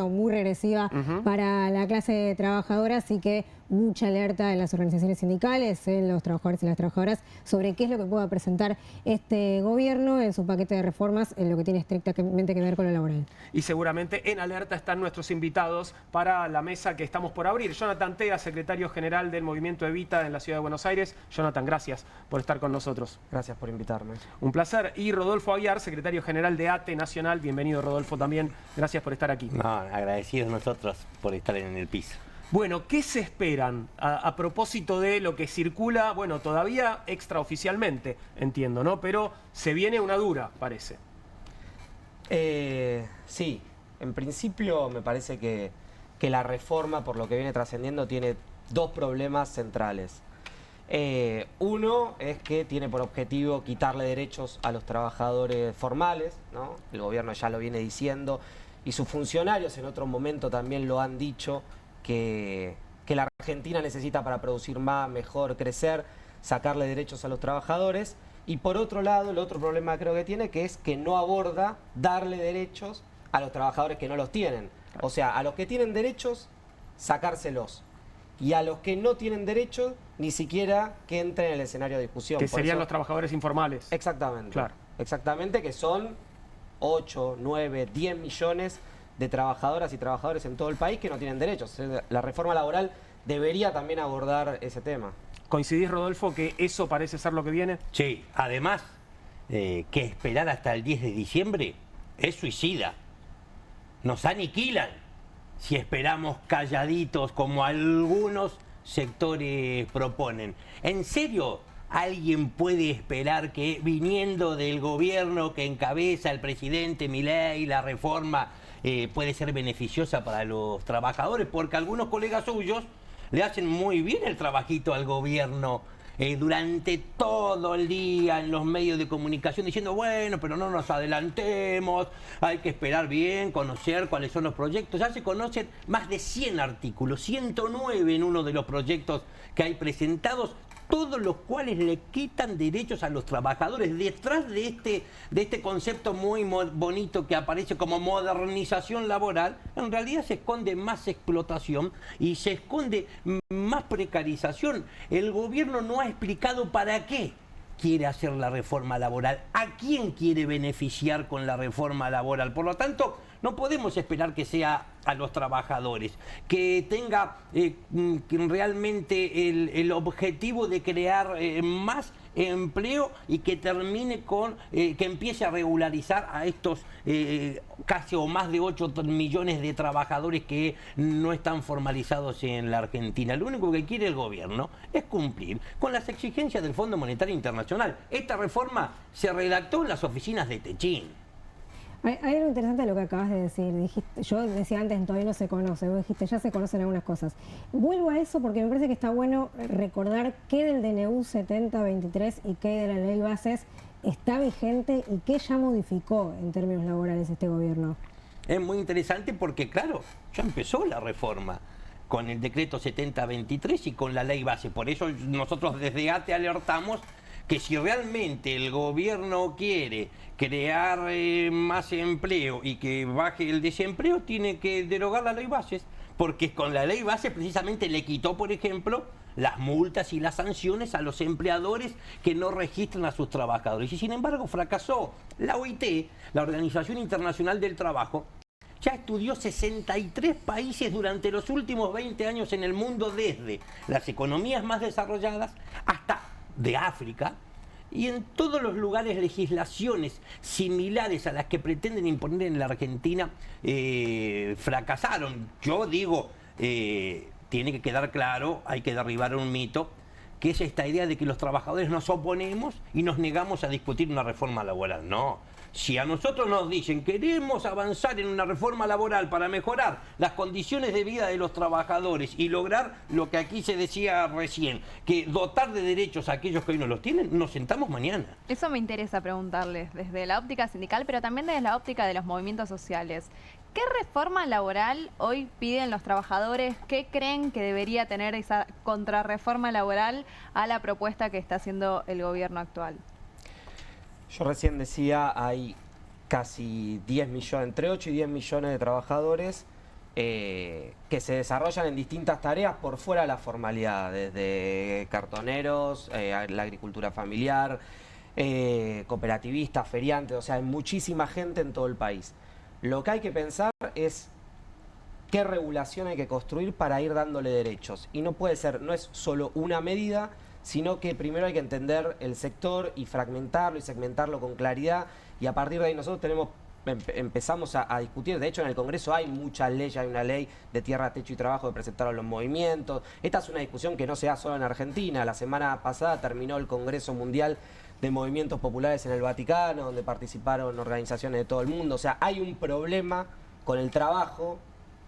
muy regresiva para la clase trabajadora, así que mucha alerta en las organizaciones sindicales, en los trabajadores y las trabajadoras, sobre qué es lo que pueda presentar este gobierno en su paquete de reformas en lo que tiene estrictamente que ver con lo laboral. Y seguramente en alerta están nuestros invitados para la mesa que estamos por abrir. Jonathan Tea, secretario general del Movimiento Evita en la Ciudad de Buenos Aires. Jonathan, gracias por estar con nosotros. Gracias por invitarme. Un placer. Y Rodolfo Aguiar, secretario general de ATE Nacional. Bienvenido, Rodolfo, también. Gracias por estar aquí. No, agradecidos nosotros por estar en el piso. Bueno, ¿qué se esperan a propósito de lo que circula? Bueno, todavía extraoficialmente, entiendo, ¿no? Pero se viene una dura, parece. Sí, en principio me parece que la reforma, por lo que viene trascendiendo, tiene dos problemas centrales. Uno es que tiene por objetivo quitarle derechos a los trabajadores formales, ¿no? El gobierno ya lo viene diciendo y sus funcionarios en otro momento también lo han dicho, que la Argentina necesita para producir más, mejor, crecer, sacarle derechos a los trabajadores. Y por otro lado, el otro problema creo que tiene, que es que no aborda darle derechos a los trabajadores que no los tienen. O sea, a los que tienen derechos, sacárselos. Y a los que no tienen derechos, ni siquiera que entren en el escenario de discusión. Que serían los trabajadores informales. Exactamente. Claro. Exactamente, que son 8, 9, 10 millones de trabajadoras y trabajadores en todo el país que no tienen derechos. La reforma laboral debería también abordar ese tema. ¿Coincidís, Rodolfo, que eso parece ser lo que viene? Sí, además, que esperar hasta el 10 de diciembre es suicida. Nos aniquilan si esperamos calladitos como algunos sectores proponen. ¿En serio alguien puede esperar que, viniendo del gobierno que encabeza el presidente Milei, la reforma puede ser beneficiosa para los trabajadores? Porque algunos colegas suyos le hacen muy bien el trabajito al gobierno durante todo el día en los medios de comunicación diciendo, bueno, pero no nos adelantemos, hay que esperar bien, conocer cuáles son los proyectos. Ya se conocen más de 100 artículos, 109 en uno de los proyectos que hay presentados, todos los cuales le quitan derechos a los trabajadores. Detrás de este concepto muy bonito que aparece como modernización laboral, en realidad se esconde más explotación y se esconde más precarización. El gobierno no ha explicado para qué quiere hacer la reforma laboral, a quién quiere beneficiar con la reforma laboral. Por lo tanto, no podemos esperar que sea a los trabajadores, que tenga realmente el objetivo de crear más empleo y que termine con, que empiece a regularizar a estos casi o más de 8 millones de trabajadores que no están formalizados en la Argentina. Lo único que quiere el gobierno es cumplir con las exigencias del Fondo Monetario Internacional. Esta reforma se redactó en las oficinas de Techín. Hay algo interesante de lo que acabas de decir. Yo decía antes, todavía no se conoce. Vos dijiste, ya se conocen algunas cosas. Vuelvo a eso porque me parece que está bueno recordar qué del DNU 7023 y qué de la Ley Bases está vigente y qué ya modificó en términos laborales este gobierno. Es muy interesante porque, claro, ya empezó la reforma con el decreto 7023 y con la Ley Base. Por eso nosotros desde ATE alertamos que si realmente el gobierno quiere crear más empleo y que baje el desempleo, tiene que derogar la Ley Bases, porque con la Ley Base precisamente le quitó, por ejemplo, las multas y las sanciones a los empleadores que no registran a sus trabajadores. Y sin embargo fracasó. La OIT, la Organización Internacional del Trabajo, ya estudió 63 países durante los últimos 20 años en el mundo, desde las economías más desarrolladas hasta de África, y en todos los lugares legislaciones similares a las que pretenden imponer en la Argentina fracasaron. Yo digo, tiene que quedar claro, hay que derribar un mito, que es esta idea de que los trabajadores nos oponemos y nos negamos a discutir una reforma laboral. No. Si a nosotros nos dicen queremos avanzar en una reforma laboral para mejorar las condiciones de vida de los trabajadores y lograr lo que aquí se decía recién, que dotar de derechos a aquellos que hoy no los tienen, nos sentamos mañana. Eso me interesa preguntarles desde la óptica sindical, pero también desde la óptica de los movimientos sociales. ¿Qué reforma laboral hoy piden los trabajadores? ¿Qué creen que debería tener esa contrarreforma laboral a la propuesta que está haciendo el gobierno actual? Yo recién decía, hay casi 10 millones, entre 8 y 10 millones de trabajadores que se desarrollan en distintas tareas por fuera de la formalidad, desde cartoneros, la agricultura familiar, cooperativistas, feriantes, o sea, hay muchísima gente en todo el país. Lo que hay que pensar es qué regulación hay que construir para ir dándole derechos. Y no puede ser, no es solo una medida, sino que primero hay que entender el sector y fragmentarlo y segmentarlo con claridad, y a partir de ahí nosotros empezamos a discutir. De hecho, en el Congreso hay muchas leyes, hay una ley de tierra, techo y trabajo que presentaron los movimientos. Esta es una discusión que no se da solo en Argentina. La semana pasada terminó el Congreso Mundial de Movimientos Populares en el Vaticano, donde participaron organizaciones de todo el mundo. O sea, hay un problema con el trabajo.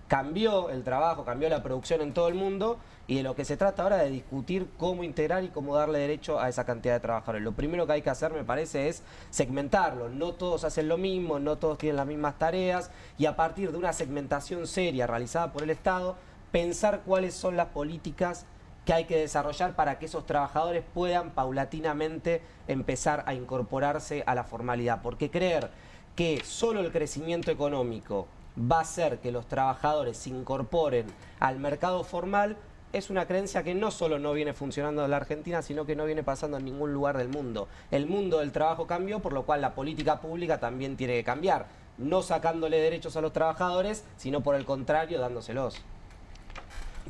Cambió el trabajo, cambió la producción en todo el mundo, y de lo que se trata ahora es de discutir cómo integrar y cómo darle derecho a esa cantidad de trabajadores. Lo primero que hay que hacer, me parece, es segmentarlo. No todos hacen lo mismo, no todos tienen las mismas tareas, y a partir de una segmentación seria realizada por el Estado, pensar cuáles son las políticas que hay que desarrollar para que esos trabajadores puedan paulatinamente empezar a incorporarse a la formalidad. Porque creer que solo el crecimiento económico va a hacer que los trabajadores se incorporen al mercado formal es una creencia que no solo no viene funcionando en la Argentina, sino que no viene pasando en ningún lugar del mundo. El mundo del trabajo cambió, por lo cual la política pública también tiene que cambiar, no sacándole derechos a los trabajadores, sino por el contrario, dándoselos.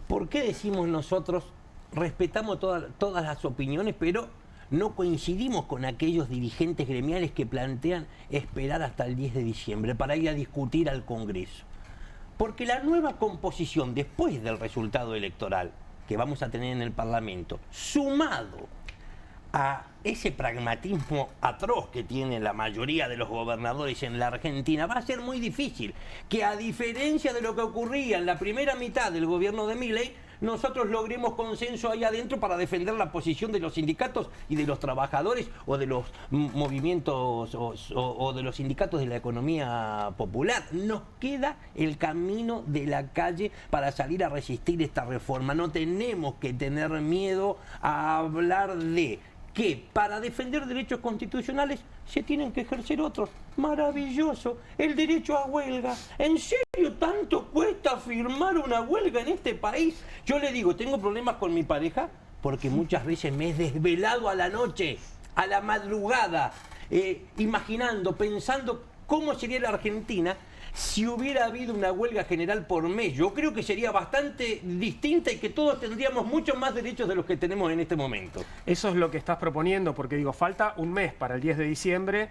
¿Por qué decimos nosotros, respetamos todas las opiniones, pero no coincidimos con aquellos dirigentes gremiales que plantean esperar hasta el 10 de diciembre para ir a discutir al Congreso? Porque la nueva composición después del resultado electoral que vamos a tener en el Parlamento, sumado a ese pragmatismo atroz que tiene la mayoría de los gobernadores en la Argentina, va a ser muy difícil que, a diferencia de lo que ocurría en la primera mitad del gobierno de Milei, nosotros logremos consenso ahí adentro para defender la posición de los sindicatos y de los trabajadores, o de los movimientos o de los sindicatos de la economía popular. Nos queda el camino de la calle para salir a resistir esta reforma. No tenemos que tener miedo a hablar de que para defender derechos constitucionales se tienen que ejercer otros. Maravilloso, el derecho a huelga. ¿En serio tanto cuesta firmar una huelga en este país? Yo le digo, tengo problemas con mi pareja porque muchas veces me he desvelado a la noche, a la madrugada, imaginando, pensando cómo sería la Argentina si hubiera habido una huelga general por mes. Yo creo que sería bastante distinta y que todos tendríamos muchos más derechos de los que tenemos en este momento. Eso es lo que estás proponiendo, porque digo, falta un mes para el 10 de diciembre,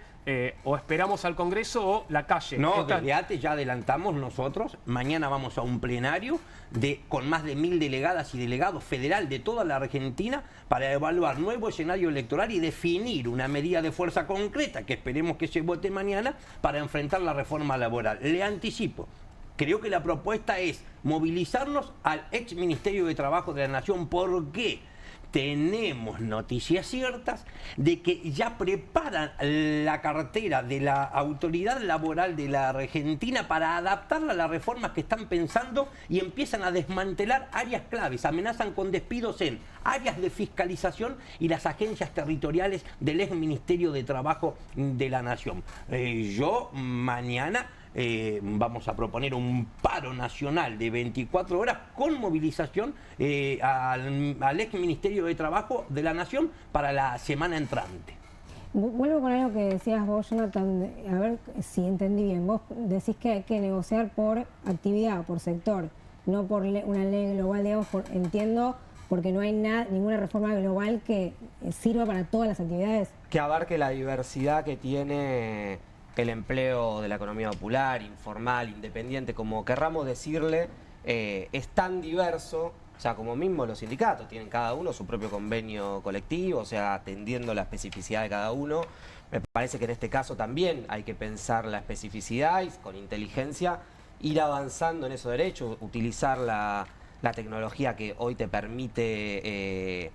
o esperamos al Congreso o la calle. No, desde antes ya adelantamos nosotros. Mañana vamos a un plenario con más de 1000 delegadas y delegados federal de toda la Argentina para evaluar nuevo escenario electoral y definir una medida de fuerza concreta que esperemos que se vote mañana para enfrentar la reforma laboral. Le anticipo, creo que la propuesta es movilizarnos al ex Ministerio de Trabajo de la Nación. ¿Por qué? Tenemos noticias ciertas de que ya preparan la cartera de la Autoridad Laboral de la Argentina para adaptarla a las reformas que están pensando, y empiezan a desmantelar áreas claves. Amenazan con despidos en áreas de fiscalización y las agencias territoriales del ex Ministerio de Trabajo de la Nación. Yo mañana vamos a proponer un paro nacional de 24 horas con movilización al ex Ministerio de Trabajo de la Nación para la semana entrante. Vuelvo con algo que decías vos, Jonathan, a ver si entendí bien. Vos decís que hay que negociar por actividad, por sector, no por una ley global, digamos, entiendo, porque no hay ninguna reforma global que sirva para todas las actividades. Que abarque la diversidad que tiene el empleo de la economía popular, informal, independiente, como querramos decirle, es tan diverso, o sea, como mismo los sindicatos tienen cada uno su propio convenio colectivo, o sea, atendiendo la especificidad de cada uno. Me parece que en este caso también hay que pensar la especificidad y con inteligencia ir avanzando en esos derechos, utilizar la tecnología que hoy te permite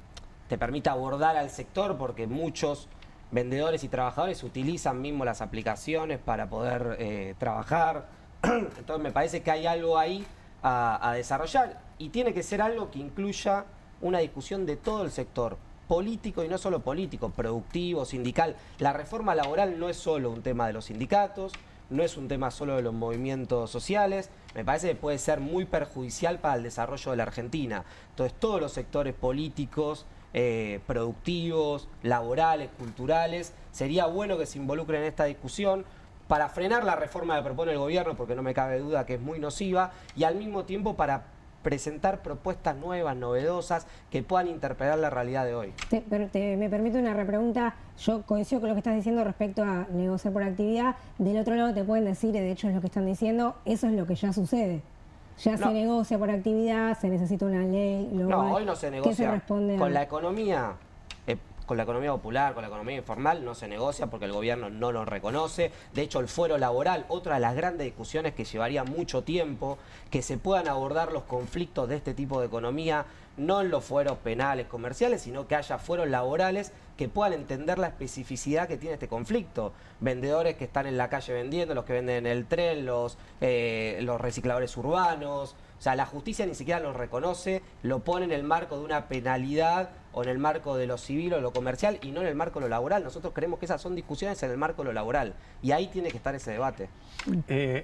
abordar al sector, porque muchos vendedores y trabajadores utilizan mismo las aplicaciones para poder trabajar. Entonces me parece que hay algo ahí a desarrollar y tiene que ser algo que incluya una discusión de todo el sector, político y no solo político, productivo, sindical. La reforma laboral no es solo un tema de los sindicatos, no es un tema solo de los movimientos sociales, me parece que puede ser muy perjudicial para el desarrollo de la Argentina. Entonces todos los sectores políticos, productivos, laborales, culturales, sería bueno que se involucren en esta discusión para frenar la reforma que propone el gobierno, porque no me cabe duda que es muy nociva, y al mismo tiempo para presentar propuestas nuevas, novedosas, que puedan interpretar la realidad de hoy. Me permite una repregunta. Yo coincido con lo que estás diciendo respecto a negociar por actividad. Del otro lado te pueden decir, de hecho es lo que están diciendo, eso es lo que ya sucede. Ya se negocia por actividad, se necesita una ley. No, hoy no se negocia. ¿Qué se responde con la economía? Con la economía popular, con la economía informal, no se negocia porque el gobierno no lo reconoce. De hecho, el fuero laboral, otra de las grandes discusiones que llevaría mucho tiempo, que se puedan abordar los conflictos de este tipo de economía, no en los fueros penales, comerciales, sino que haya fueros laborales que puedan entender la especificidad que tiene este conflicto. Vendedores que están en la calle vendiendo, los que venden en el tren, los recicladores urbanos. O sea, la justicia ni siquiera los reconoce, lo pone en el marco de una penalidad o en el marco de lo civil o lo comercial y no en el marco de lo laboral. Nosotros creemos que esas son discusiones en el marco de lo laboral y ahí tiene que estar ese debate.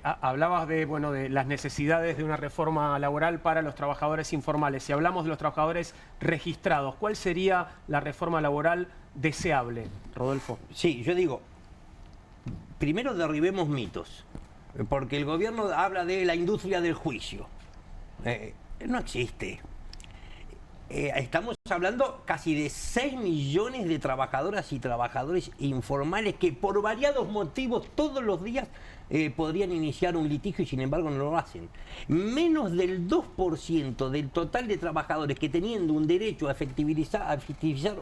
Hablabas de las necesidades de una reforma laboral para los trabajadores informales. Si hablamos de los trabajadores registrados, ¿cuál sería la reforma laboral deseable, Rodolfo? Sí, yo digo, primero derribemos mitos, porque el gobierno habla de la industria del juicio. No existe. Estamos hablando casi de 6 millones de trabajadoras y trabajadores informales que por variados motivos todos los días podrían iniciar un litigio y sin embargo no lo hacen. Menos del 2% del total de trabajadores que teniendo un derecho a efectivizar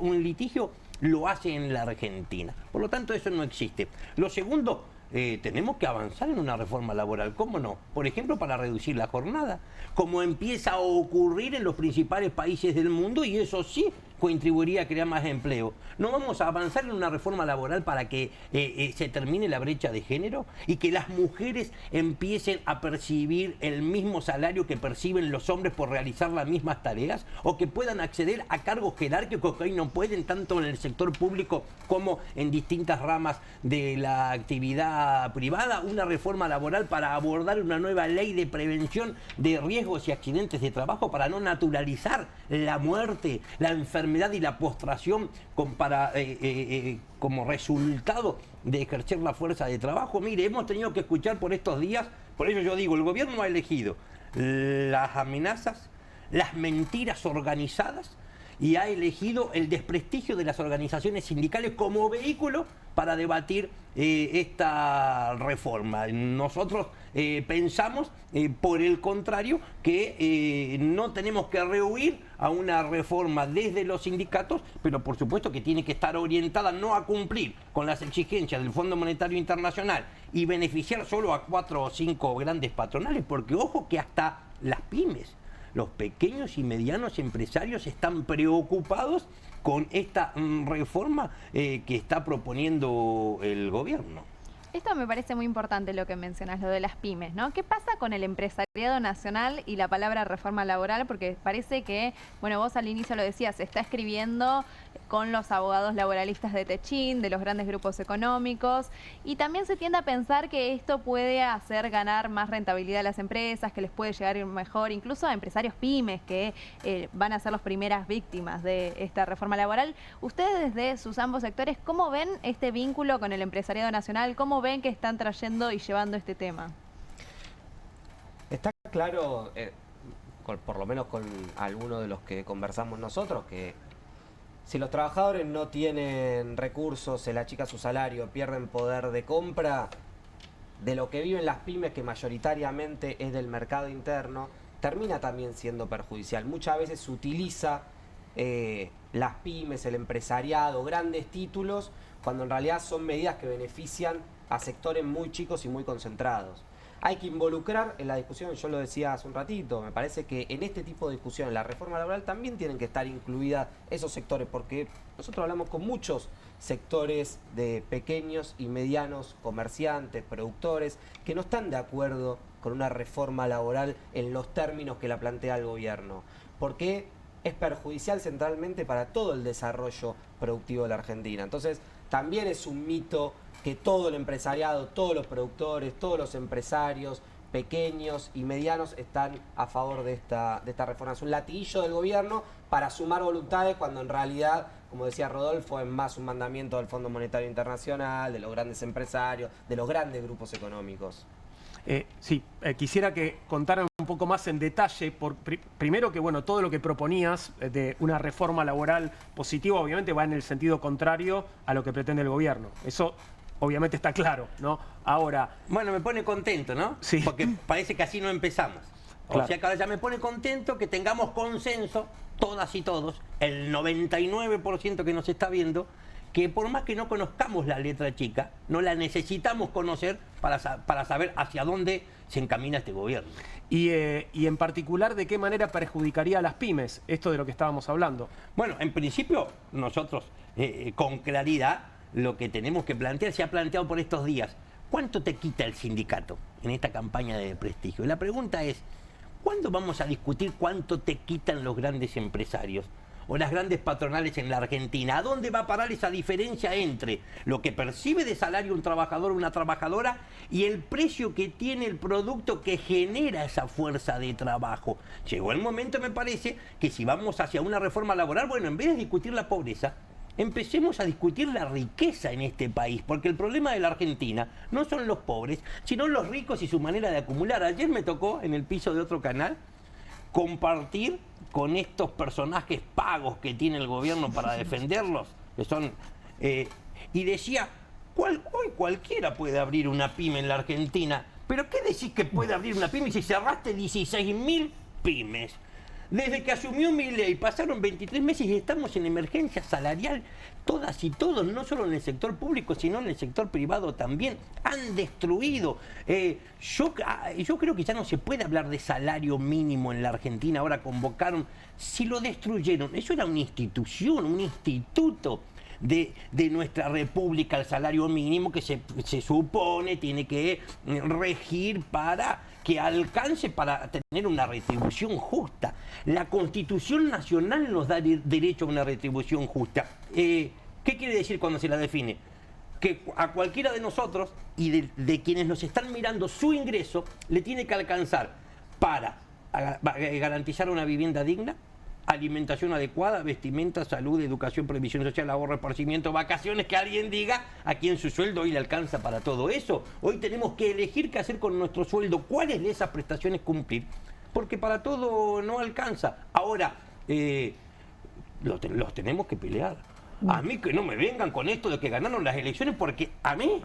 un litigio lo hacen en la Argentina. Por lo tanto, eso no existe. Lo segundo, tenemos que avanzar en una reforma laboral, ¿cómo no? Por ejemplo, para reducir la jornada, como empieza a ocurrir en los principales países del mundo, y eso sí contribuiría a crear más empleo. ¿No vamos a avanzar en una reforma laboral para que se termine la brecha de género y que las mujeres empiecen a percibir el mismo salario que perciben los hombres por realizar las mismas tareas? ¿O que puedan acceder a cargos jerárquicos que hoy no pueden, tanto en el sector público como en distintas ramas de la actividad privada? Una reforma laboral para abordar una nueva ley de prevención de riesgos y accidentes de trabajo, para no naturalizar la muerte, la enfermedad y la postración como resultado de ejercer la fuerza de trabajo. Mire, hemos tenido que escuchar por estos días, por ello yo digo, el gobierno ha elegido las amenazas, las mentiras organizadas y ha elegido el desprestigio de las organizaciones sindicales como vehículo para debatir esta reforma. Nosotros pensamos, por el contrario, que no tenemos que rehuir a una reforma desde los sindicatos, pero por supuesto que tiene que estar orientada no a cumplir con las exigencias del Fondo Monetario Internacional y beneficiar solo a 4 o 5 grandes patronales, porque ojo que hasta las pymes, los pequeños y medianos empresarios están preocupados con esta reforma que está proponiendo el gobierno. Esto me parece muy importante lo que mencionas, lo de las pymes, ¿no? ¿Qué pasa con el empresariado nacional y la palabra reforma laboral? Porque parece que, bueno, vos al inicio lo decías, se está escribiendo con los abogados laboralistas de Techín, de los grandes grupos económicos, y también se tiende a pensar que esto puede hacer ganar más rentabilidad a las empresas, que les puede llegar mejor, incluso a empresarios pymes que van a ser las primeras víctimas de esta reforma laboral. Ustedes desde sus ambos sectores, ¿cómo ven este vínculo con el empresariado nacional? ¿Cómo ven que están trayendo y llevando este tema? Está claro, por lo menos con algunos de los que conversamos nosotros, que si los trabajadores no tienen recursos, se le achica su salario, pierden poder de compra, de lo que viven las pymes, que mayoritariamente es del mercado interno, termina también siendo perjudicial. Muchas veces se utiliza las pymes, el empresariado, grandes títulos, cuando en realidad son medidas que benefician a sectores muy chicos y muy concentrados. Hay que involucrar en la discusión, yo lo decía hace un ratito, me parece que en este tipo de discusiones, la reforma laboral, también tienen que estar incluidas esos sectores, porque nosotros hablamos con muchos sectores de pequeños y medianos comerciantes, productores, que no están de acuerdo con una reforma laboral en los términos que la plantea el gobierno, porque es perjudicial centralmente para todo el desarrollo productivo de la Argentina. Entonces, también es un mito que todo el empresariado, todos los productores, todos los empresarios pequeños y medianos están a favor de esta reforma. Es un latiguillo del gobierno para sumar voluntades cuando en realidad, como decía Rodolfo, es más un mandamiento del Fondo Monetario Internacional, de los grandes empresarios, de los grandes grupos económicos. Quisiera que contaran un poco más en detalle, primero que bueno, todo lo que proponías de una reforma laboral positiva obviamente va en el sentido contrario a lo que pretende el gobierno. Eso obviamente está claro, ¿no? Ahora... Bueno, me pone contento, ¿no? Sí. Porque parece que así no empezamos. Claro. O sea que ahora ya me pone contento que tengamos consenso, todas y todos, el 99% que nos está viendo, que por más que no conozcamos la letra chica, no la necesitamos conocer para saber hacia dónde se encamina este gobierno. Y en particular, ¿de qué manera perjudicaría a las pymes esto de lo que estábamos hablando? Bueno, en principio, nosotros, con claridad, lo que tenemos que plantear, se ha planteado por estos días, ¿cuánto te quita el sindicato en esta campaña de prestigio? Y la pregunta es, ¿cuándo vamos a discutir cuánto te quitan los grandes empresarios o las grandes patronales en la Argentina? ¿A dónde va a parar esa diferencia entre lo que percibe de salario un trabajador o una trabajadora y el precio que tiene el producto que genera esa fuerza de trabajo? Llegó el momento, me parece, que si vamos hacia una reforma laboral, bueno, en vez de discutir la pobreza, empecemos a discutir la riqueza en este país, porque el problema de la Argentina no son los pobres, sino los ricos y su manera de acumular. Ayer me tocó, en el piso de otro canal, compartir con estos personajes pagos que tiene el gobierno para defenderlos, que son... y decía, hoy cualquiera puede abrir una pyme en la Argentina, pero ¿qué decís que puede abrir una pyme si cerraste 16.000 pymes? Desde que asumió Milei pasaron 23 meses y estamos en emergencia salarial, todas y todos, no solo en el sector público, sino en el sector privado también. Han destruido. Yo creo que ya no se puede hablar de salario mínimo en la Argentina. Ahora convocaron, si lo destruyeron, eso era una institución, un instituto de nuestra república, el salario mínimo que se supone tiene que regir para que alcance para tener una retribución justa. La Constitución Nacional nos da derecho a una retribución justa. ¿Qué quiere decir cuando se la define? Que a cualquiera de nosotros y de quienes nos están mirando, su ingreso le tiene que alcanzar para garantizar una vivienda digna, alimentación adecuada, vestimenta, salud, educación, previsión social, ahorro, esparcimiento, vacaciones, que alguien diga a quién su sueldo hoy le alcanza para todo eso. Hoy tenemos que elegir qué hacer con nuestro sueldo, cuáles de esas prestaciones cumplir, porque para todo no alcanza. Ahora, los tenemos que pelear. A mí que no me vengan con esto de que ganaron las elecciones, porque a mí,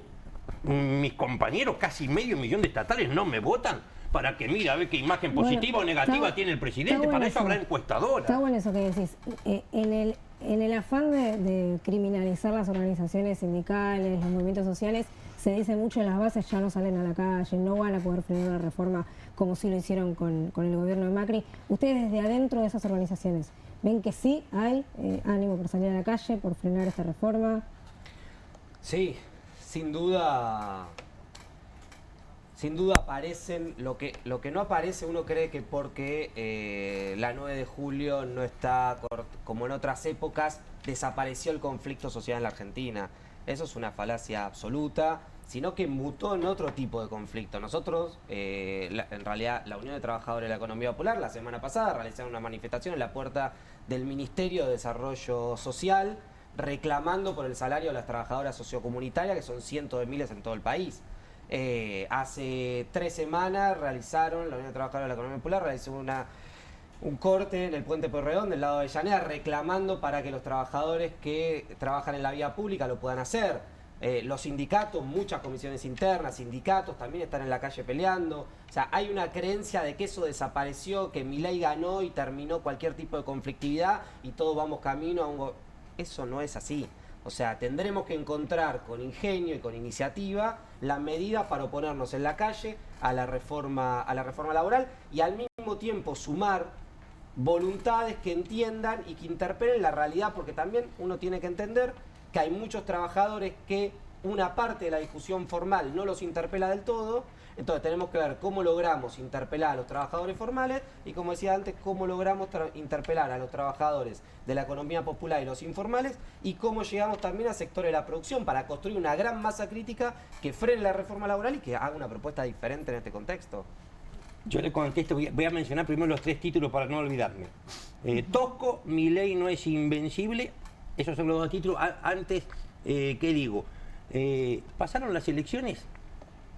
mis compañeros, casi 500.000 de estatales, no me votan para que mira a ver qué imagen positiva o negativa tiene el presidente. Para eso habrá encuestadoras. Está bueno eso que decís. En el afán de criminalizar las organizaciones sindicales, los movimientos sociales, se dice mucho en las bases, ya no salen a la calle, no van a poder frenar la reforma como sí lo hicieron con el gobierno de Macri. Ustedes desde adentro de esas organizaciones, ¿ven que sí hay ánimo por salir a la calle, por frenar esta reforma? Sí, sin duda... Sin duda aparecen, lo que no aparece, uno cree que porque la 9 de julio no está, como en otras épocas, desapareció el conflicto social en la Argentina. Eso es una falacia absoluta, sino que mutó en otro tipo de conflicto. Nosotros, en realidad, la Unión de Trabajadores de la Economía Popular, la semana pasada realizaron una manifestación en la puerta del Ministerio de Desarrollo Social, reclamando por el salario de las trabajadoras sociocomunitarias, que son cientos de miles en todo el país. Hace 3 semanas la Unión de Trabajadores de la Economía Popular realizó un corte en el Puente Pueyrredón del lado de Avellaneda, reclamando para que los trabajadores que trabajan en la vía pública lo puedan hacer. Los sindicatos, muchas comisiones internas, sindicatos también están en la calle peleando. O sea, hay una creencia de que eso desapareció, que Milei ganó y terminó cualquier tipo de conflictividad y todos vamos camino a un... Eso no es así. O sea, tendremos que encontrar con ingenio y con iniciativa la medida para oponernos en la calle a la reforma laboral y al mismo tiempo sumar voluntades que entiendan y que interpelen la realidad, porque también uno tiene que entender que hay muchos trabajadores que una parte de la discusión formal no los interpela del todo. Entonces tenemos que ver cómo logramos interpelar a los trabajadores formales y, como decía antes, cómo logramos interpelar a los trabajadores de la economía popular y los informales y cómo llegamos también a sectores de la producción para construir una gran masa crítica que frene la reforma laboral y que haga una propuesta diferente en este contexto. Yo le contesto, voy a mencionar primero los 3 títulos para no olvidarme. Tosco, Milei no es invencible. Esos son los 2 títulos. Antes, ¿qué digo? Pasaron las elecciones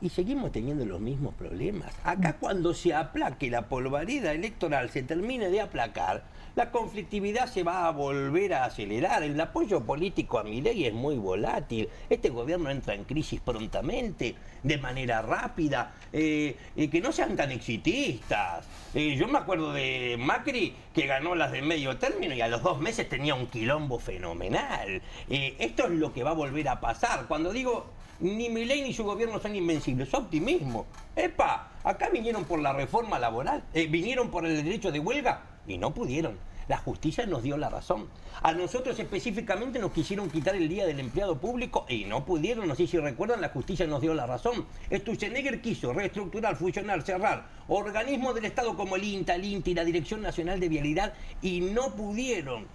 y seguimos teniendo los mismos problemas. Acá, cuando se aplaque la polvareda electoral, se termine de aplacar, la conflictividad se va a volver a acelerar. El apoyo político a Milei es muy volátil. Este gobierno entra en crisis prontamente, de manera rápida. Que no sean tan exitistas. Yo me acuerdo de Macri, que ganó las de medio término y a los 2 meses tenía un quilombo fenomenal. Esto es lo que va a volver a pasar. Cuando digo ni Milei ni su gobierno son invencibles, optimismo. ¡Epa! Acá vinieron por la reforma laboral, vinieron por el derecho de huelga y no pudieron. La justicia nos dio la razón. A nosotros específicamente nos quisieron quitar el Día del Empleado Público y no pudieron. No sé si recuerdan, la justicia nos dio la razón. Sturzenegger quiso reestructurar, fusionar, cerrar organismos del Estado como el INTA, el INTI, la Dirección Nacional de Vialidad y no pudieron.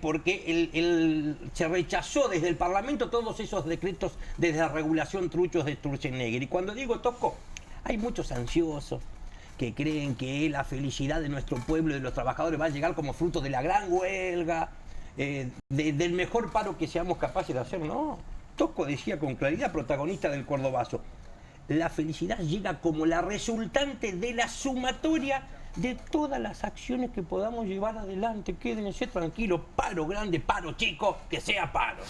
Porque se rechazó desde el Parlamento todos esos decretos de desregulación truchos de Sturzenegger. Y cuando digo Tosco, hay muchos ansiosos que creen que la felicidad de nuestro pueblo y de los trabajadores va a llegar como fruto de la gran huelga, del mejor paro que seamos capaces de hacer. No, Tosco decía con claridad, protagonista del Cordobazo, la felicidad llega como la resultante de la sumatoria de todas las acciones que podamos llevar adelante. Quédense tranquilos, paro grande, paro chico, que sea paro.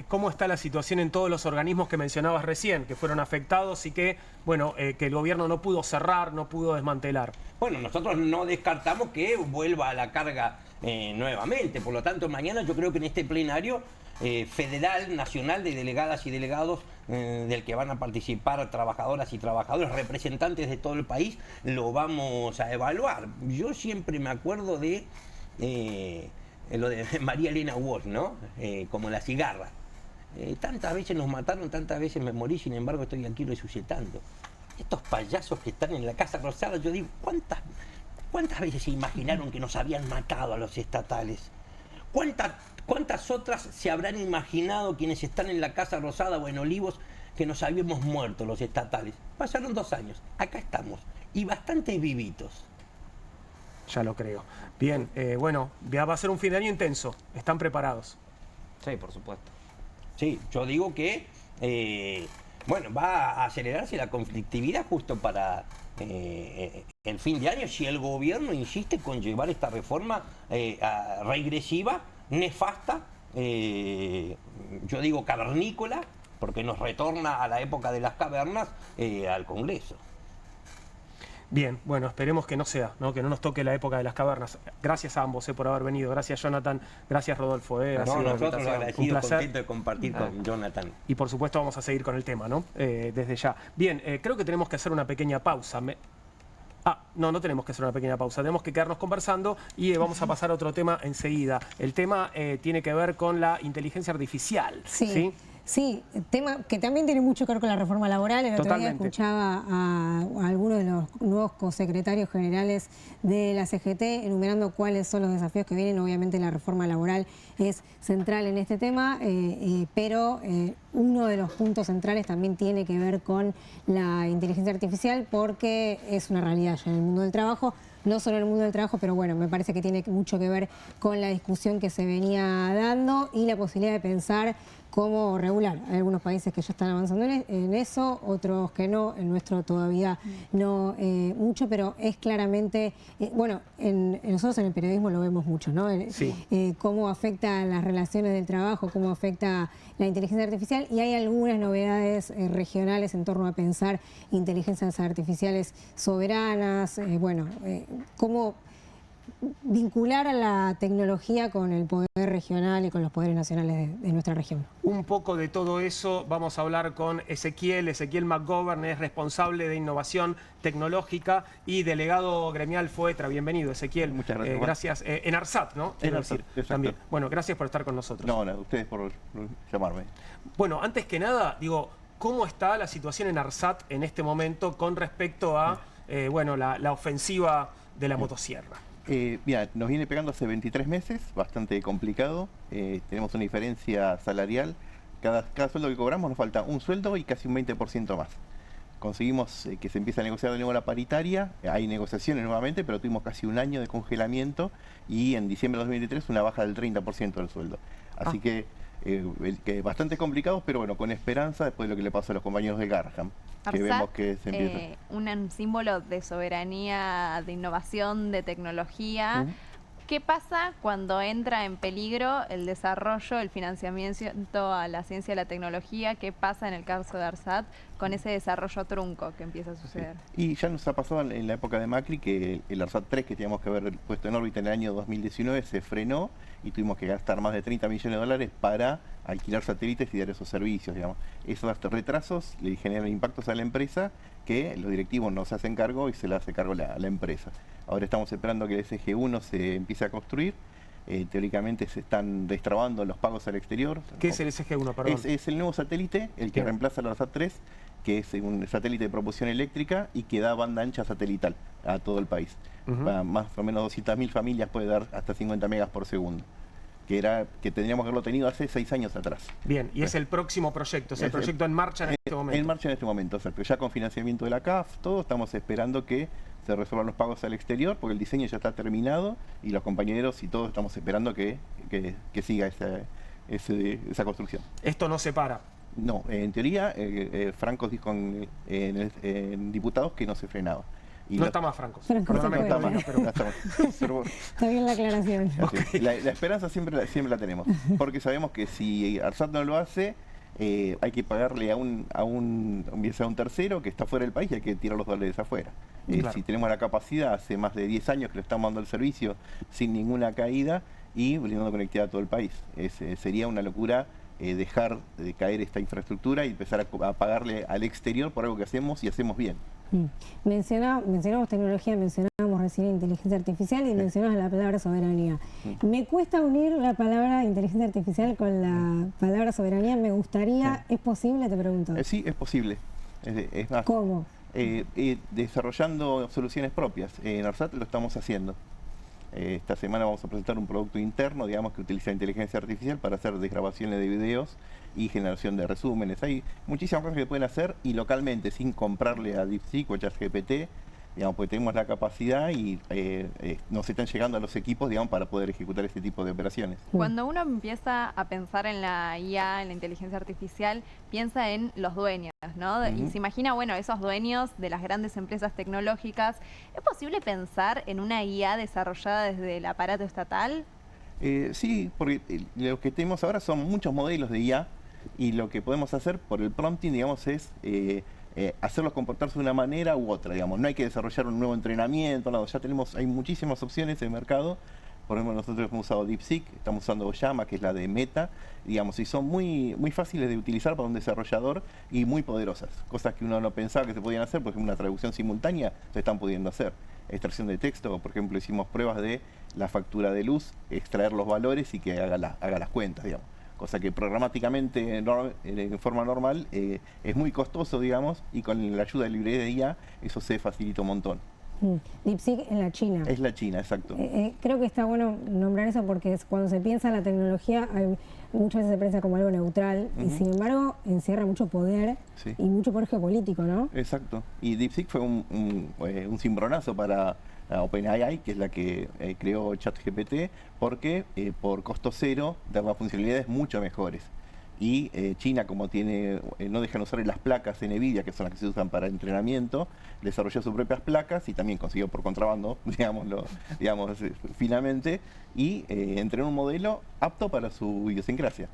¿Cómo está la situación en todos los organismos que mencionabas recién, que fueron afectados y que, bueno, que el gobierno no pudo cerrar, no pudo desmantelar? Bueno, nosotros no descartamos que vuelva a la carga nuevamente. Por lo tanto, mañana yo creo que en este plenario federal, nacional, de delegadas y delegados del que van a participar trabajadoras y trabajadores, representantes de todo el país, lo vamos a evaluar. Yo siempre me acuerdo de lo de María Elena Walsh, ¿no? Como la cigarra. Tantas veces nos mataron, tantas veces me morí, sin embargo estoy aquí resucitando. Estos payasos que están en la Casa Rosada, yo digo, ¿cuántas veces se imaginaron que nos habían matado a los estatales? ¿Cuántas otras se habrán imaginado quienes están en la Casa Rosada o en Olivos que nos habíamos muerto los estatales? Pasaron 2 años, acá estamos, y bastante vivitos. Ya lo creo. Bien, bueno, ya va a ser un fin de año intenso. ¿Están preparados? Sí, por supuesto. Sí, yo digo que, bueno, va a acelerarse la conflictividad justo para el fin de año si el gobierno insiste con llevar esta reforma regresiva, nefasta, yo digo cavernícola, porque nos retorna a la época de las cavernas al Congreso. Bien, bueno, esperemos que no sea, ¿no? Que no nos toque la época de las cavernas. Gracias a ambos por haber venido. Gracias, Jonathan. Gracias, Rodolfo. Nosotros lo agradecidos, contentos de compartir con Jonathan. Y por supuesto vamos a seguir con el tema, ¿no? Desde ya. Bien, creo que tenemos que hacer una pequeña pausa. No tenemos que hacer una pequeña pausa. Tenemos que quedarnos conversando y vamos a pasar a otro tema enseguida. El tema tiene que ver con la inteligencia artificial. ¿Sí? Sí, tema que también tiene mucho que ver con la reforma laboral. El otro día escuchaba a algunos de los nuevos cosecretarios generales de la CGT enumerando cuáles son los desafíos que vienen. Obviamente la reforma laboral es central en este tema, pero uno de los puntos centrales también tiene que ver con la inteligencia artificial porque es una realidad ya en el mundo del trabajo. No solo en el mundo del trabajo, pero bueno, me parece que tiene mucho que ver con la discusión que se venía dando y la posibilidad de pensar cómo regular. Hay algunos países que ya están avanzando en eso, otros que no, el nuestro todavía no mucho, pero es claramente, bueno, nosotros en el periodismo lo vemos mucho, ¿no? Cómo afecta las relaciones del trabajo, cómo afecta la inteligencia artificial, y hay algunas novedades regionales en torno a pensar inteligencias artificiales soberanas, cómo vincular a la tecnología con el poder regional y con los poderes nacionales de nuestra región. Un poco de todo eso vamos a hablar con Ezequiel McGovern, es responsable de innovación tecnológica y delegado gremial FOETRA. Bienvenido, Ezequiel. Muchas gracias. Gracias. En ARSAT, ¿no? Quiero decir, también. Bueno, gracias por estar con nosotros. No, ustedes por llamarme. Bueno, antes que nada, digo, ¿cómo está la situación en ARSAT en este momento con respecto a la ofensiva de la motosierra? Mira, nos viene pegando hace 23 meses, bastante complicado. Tenemos una diferencia salarial. Cada sueldo que cobramos nos falta un sueldo y casi un 20% más. Conseguimos que se empiece a negociar de nuevo la paritaria. Hay negociaciones nuevamente, pero tuvimos casi un año de congelamiento y en diciembre de 2023 una baja del 30% del sueldo. Así que bastante complicados, pero bueno, con esperanza después de lo que le pasó a los compañeros de Garham. Que vemos que se empieza. Un símbolo de soberanía, de innovación, de tecnología. ¿Qué pasa cuando entra en peligro el desarrollo, el financiamiento a la ciencia y la tecnología? ¿Qué pasa en el caso de ARSAT con ese desarrollo trunco que empieza a suceder? Y ya nos ha pasado en la época de Macri que el ARSAT 3 que teníamos que haber puesto en órbita en el año 2019 se frenó y tuvimos que gastar más de 30 millones de dólares para alquilar satélites y dar esos servicios, digamos. Esos retrasos le generan impactos a la empresa que los directivos no se hacen cargo y se le hace cargo la empresa. Ahora estamos esperando que el SG-1 se empiece a construir. Teóricamente se están destrabando los pagos al exterior. ¿Qué es el SG-1, perdón? Es el nuevo satélite, el que reemplaza al ARSAT 3, que es un satélite de propulsión eléctrica y que da banda ancha satelital a todo el país. Para más o menos 200.000 familias puede dar hasta 50 megas por segundo. Que tendríamos que haberlo tenido hace 6 años atrás. Bien, y es el próximo proyecto, es el proyecto en marcha en este momento. En marcha en este momento, exacto. Ya con financiamiento de la CAF, todo, estamos esperando que se resuelvan los pagos al exterior, porque el diseño ya está terminado y los compañeros y todos estamos esperando que siga esa construcción. ¿Esto no se para? No, en teoría, Franco dijo en diputados que no se frenaba. Y no está más Franco. Perdóname, está más, pero está bien la aclaración. Okay. La esperanza siempre la tenemos, porque sabemos que si ARSAT no lo hace, hay que pagarle a un tercero que está fuera del país y hay que tirar los dólares afuera. Claro. Si tenemos la capacidad, hace más de 10 años que le estamos dando el servicio sin ninguna caída y brindando conectividad a todo el país. Sería una locura dejar de caer esta infraestructura y empezar a pagarle al exterior por algo que hacemos y hacemos bien. Mencionamos tecnología, mencionamos recién inteligencia artificial y mencionamos la palabra soberanía. Me cuesta unir la palabra inteligencia artificial con la palabra soberanía. Me gustaría, ¿es posible? Te pregunto. Sí, es posible. Es más, ¿cómo? Desarrollando soluciones propias. En ARSAT lo estamos haciendo. Esta semana vamos a presentar un producto interno, digamos, que utiliza inteligencia artificial para hacer desgrabaciones de videos y generación de resúmenes. Hay muchísimas cosas que pueden hacer y localmente, sin comprarle a DeepSeek o a ChatGPT, digamos, porque tenemos la capacidad y nos están llegando a los equipos, digamos, para poder ejecutar este tipo de operaciones. Cuando uno empieza a pensar en la IA, en la inteligencia artificial, piensa en los dueños, ¿no? Y se imagina, bueno, esos dueños de las grandes empresas tecnológicas. ¿Es posible pensar en una IA desarrollada desde el aparato estatal? Sí, porque lo que tenemos ahora son muchos modelos de IA y lo que podemos hacer por el prompting, digamos, es hacerlos comportarse de una manera u otra, digamos. No hay que desarrollar un nuevo entrenamiento, nada. Ya hay muchísimas opciones en el mercado. Por ejemplo, nosotros hemos usado DeepSeek, estamos usando Llama, que es la de Meta, digamos, y son muy fáciles de utilizar para un desarrollador y muy poderosas. Cosas que uno no pensaba que se podían hacer, por ejemplo, una traducción simultánea se están pudiendo hacer. Extracción de texto, por ejemplo, hicimos pruebas de la factura de luz, extraer los valores y que haga las cuentas, digamos. Cosa que programáticamente, en forma normal, es muy costoso, digamos, y con la ayuda de librería de IA, eso se facilita un montón. DeepSeek en la China. Es la China, exacto. Creo que está bueno nombrar eso porque cuando se piensa en la tecnología, muchas veces se piensa como algo neutral y sin embargo encierra mucho poder y mucho poder geopolítico, ¿no? Exacto. Y DeepSeek fue un cimbronazo para OpenAI, que es la que creó ChatGPT, porque por costo cero daba funcionalidades mucho mejores. y China, como tiene no dejan usar las placas NVIDIA, que son las que se usan para entrenamiento, desarrolló sus propias placas y también consiguió por contrabando, digamos finalmente, y entrenó un modelo apto para su idiosincrasia.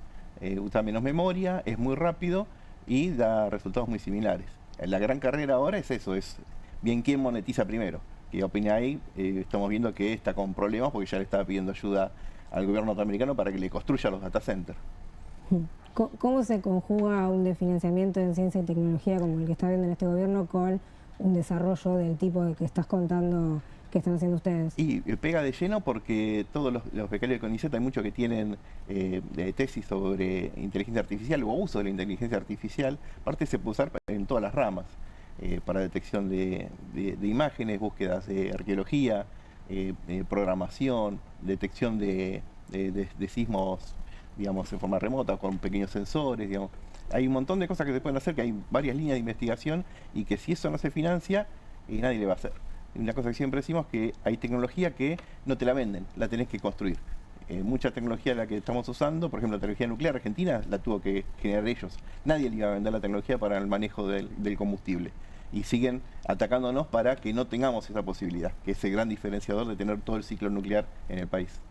Usa menos memoria, es muy rápido y da resultados muy similares. La gran carrera ahora es eso, es bien quién monetiza primero. Que OpenAI estamos viendo que está con problemas porque ya le estaba pidiendo ayuda al gobierno norteamericano para que le construya los data centers. ¿Cómo se conjuga un desfinanciamiento en ciencia y tecnología como el que está viendo en este gobierno con un desarrollo del tipo de que estás contando que están haciendo ustedes? Y pega de lleno porque todos los becarios de CONICET hay muchos que tienen tesis sobre inteligencia artificial o uso de la inteligencia artificial. Aparte se puede usar en todas las ramas, para detección de imágenes, búsquedas de arqueología, programación, detección de sismos, digamos, en forma remota, con pequeños sensores, digamos. Hay un montón de cosas que se pueden hacer, que hay varias líneas de investigación y que si eso no se financia, nadie le va a hacer. Una cosa que siempre decimos es que hay tecnología que no te la venden, la tenés que construir. Mucha tecnología la que estamos usando, por ejemplo la tecnología nuclear, Argentina la tuvo que generar ellos. Nadie le iba a vender la tecnología para el manejo del combustible. Y siguen atacándonos para que no tengamos esa posibilidad, que es el gran diferenciador de tener todo el ciclo nuclear en el país.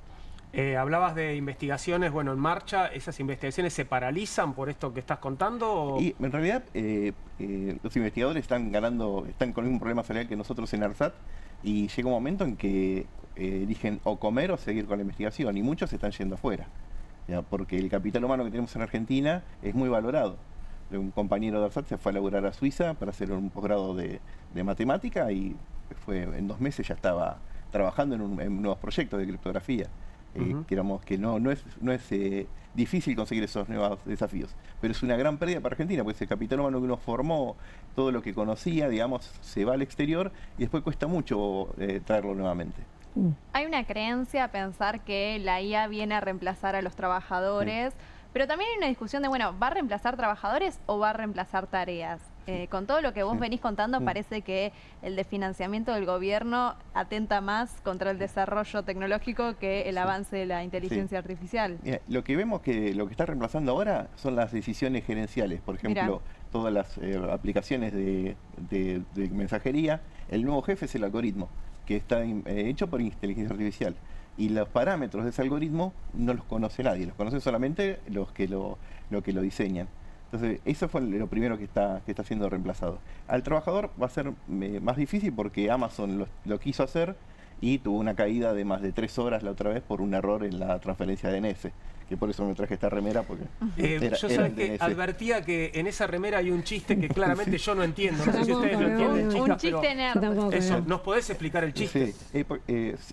Hablabas de investigaciones, bueno, en marcha, ¿esas investigaciones se paralizan por esto que estás contando? ¿O? Y en realidad los investigadores están con el mismo problema salarial que nosotros en ARSAT, y llega un momento en que eligen o comer o seguir con la investigación, y muchos se están yendo afuera, ¿ya? Porque el capital humano que tenemos en Argentina es muy valorado. Un compañero de ARSAT se fue a laburar a Suiza para hacer un posgrado de matemática y en 2 meses ya estaba trabajando en nuevos proyectos de criptografía. Que no es difícil conseguir esos nuevos desafíos, pero es una gran pérdida para Argentina, porque ese capital humano que uno formó, todo lo que conocía, digamos, se va al exterior y después cuesta mucho traerlo nuevamente. Hay una creencia a pensar que la IA viene a reemplazar a los trabajadores, pero también hay una discusión de, bueno, ¿va a reemplazar trabajadores o va a reemplazar tareas? Con todo lo que vos venís contando, parece que el desfinanciamiento del gobierno atenta más contra el desarrollo tecnológico que el avance de la inteligencia artificial. Mira, lo que vemos que lo que está reemplazando ahora son las decisiones gerenciales. Por ejemplo, todas las aplicaciones de mensajería. El nuevo jefe es el algoritmo, que está hecho por inteligencia artificial. Y los parámetros de ese algoritmo no los conoce nadie, los conocen solamente los que lo diseñan. Entonces, eso fue lo primero que está siendo reemplazado. Al trabajador va a ser más difícil porque Amazon lo quiso hacer y tuvo una caída de más de 3 horas la otra vez por un error en la transferencia de DNS. Que por eso me traje esta remera, porque yo sabía que advertía que en esa remera hay un chiste que claramente yo no entiendo. No sé si ustedes lo entienden, chicas, un chiste nerd. Eso, ¿nos podés explicar el chiste? Sí,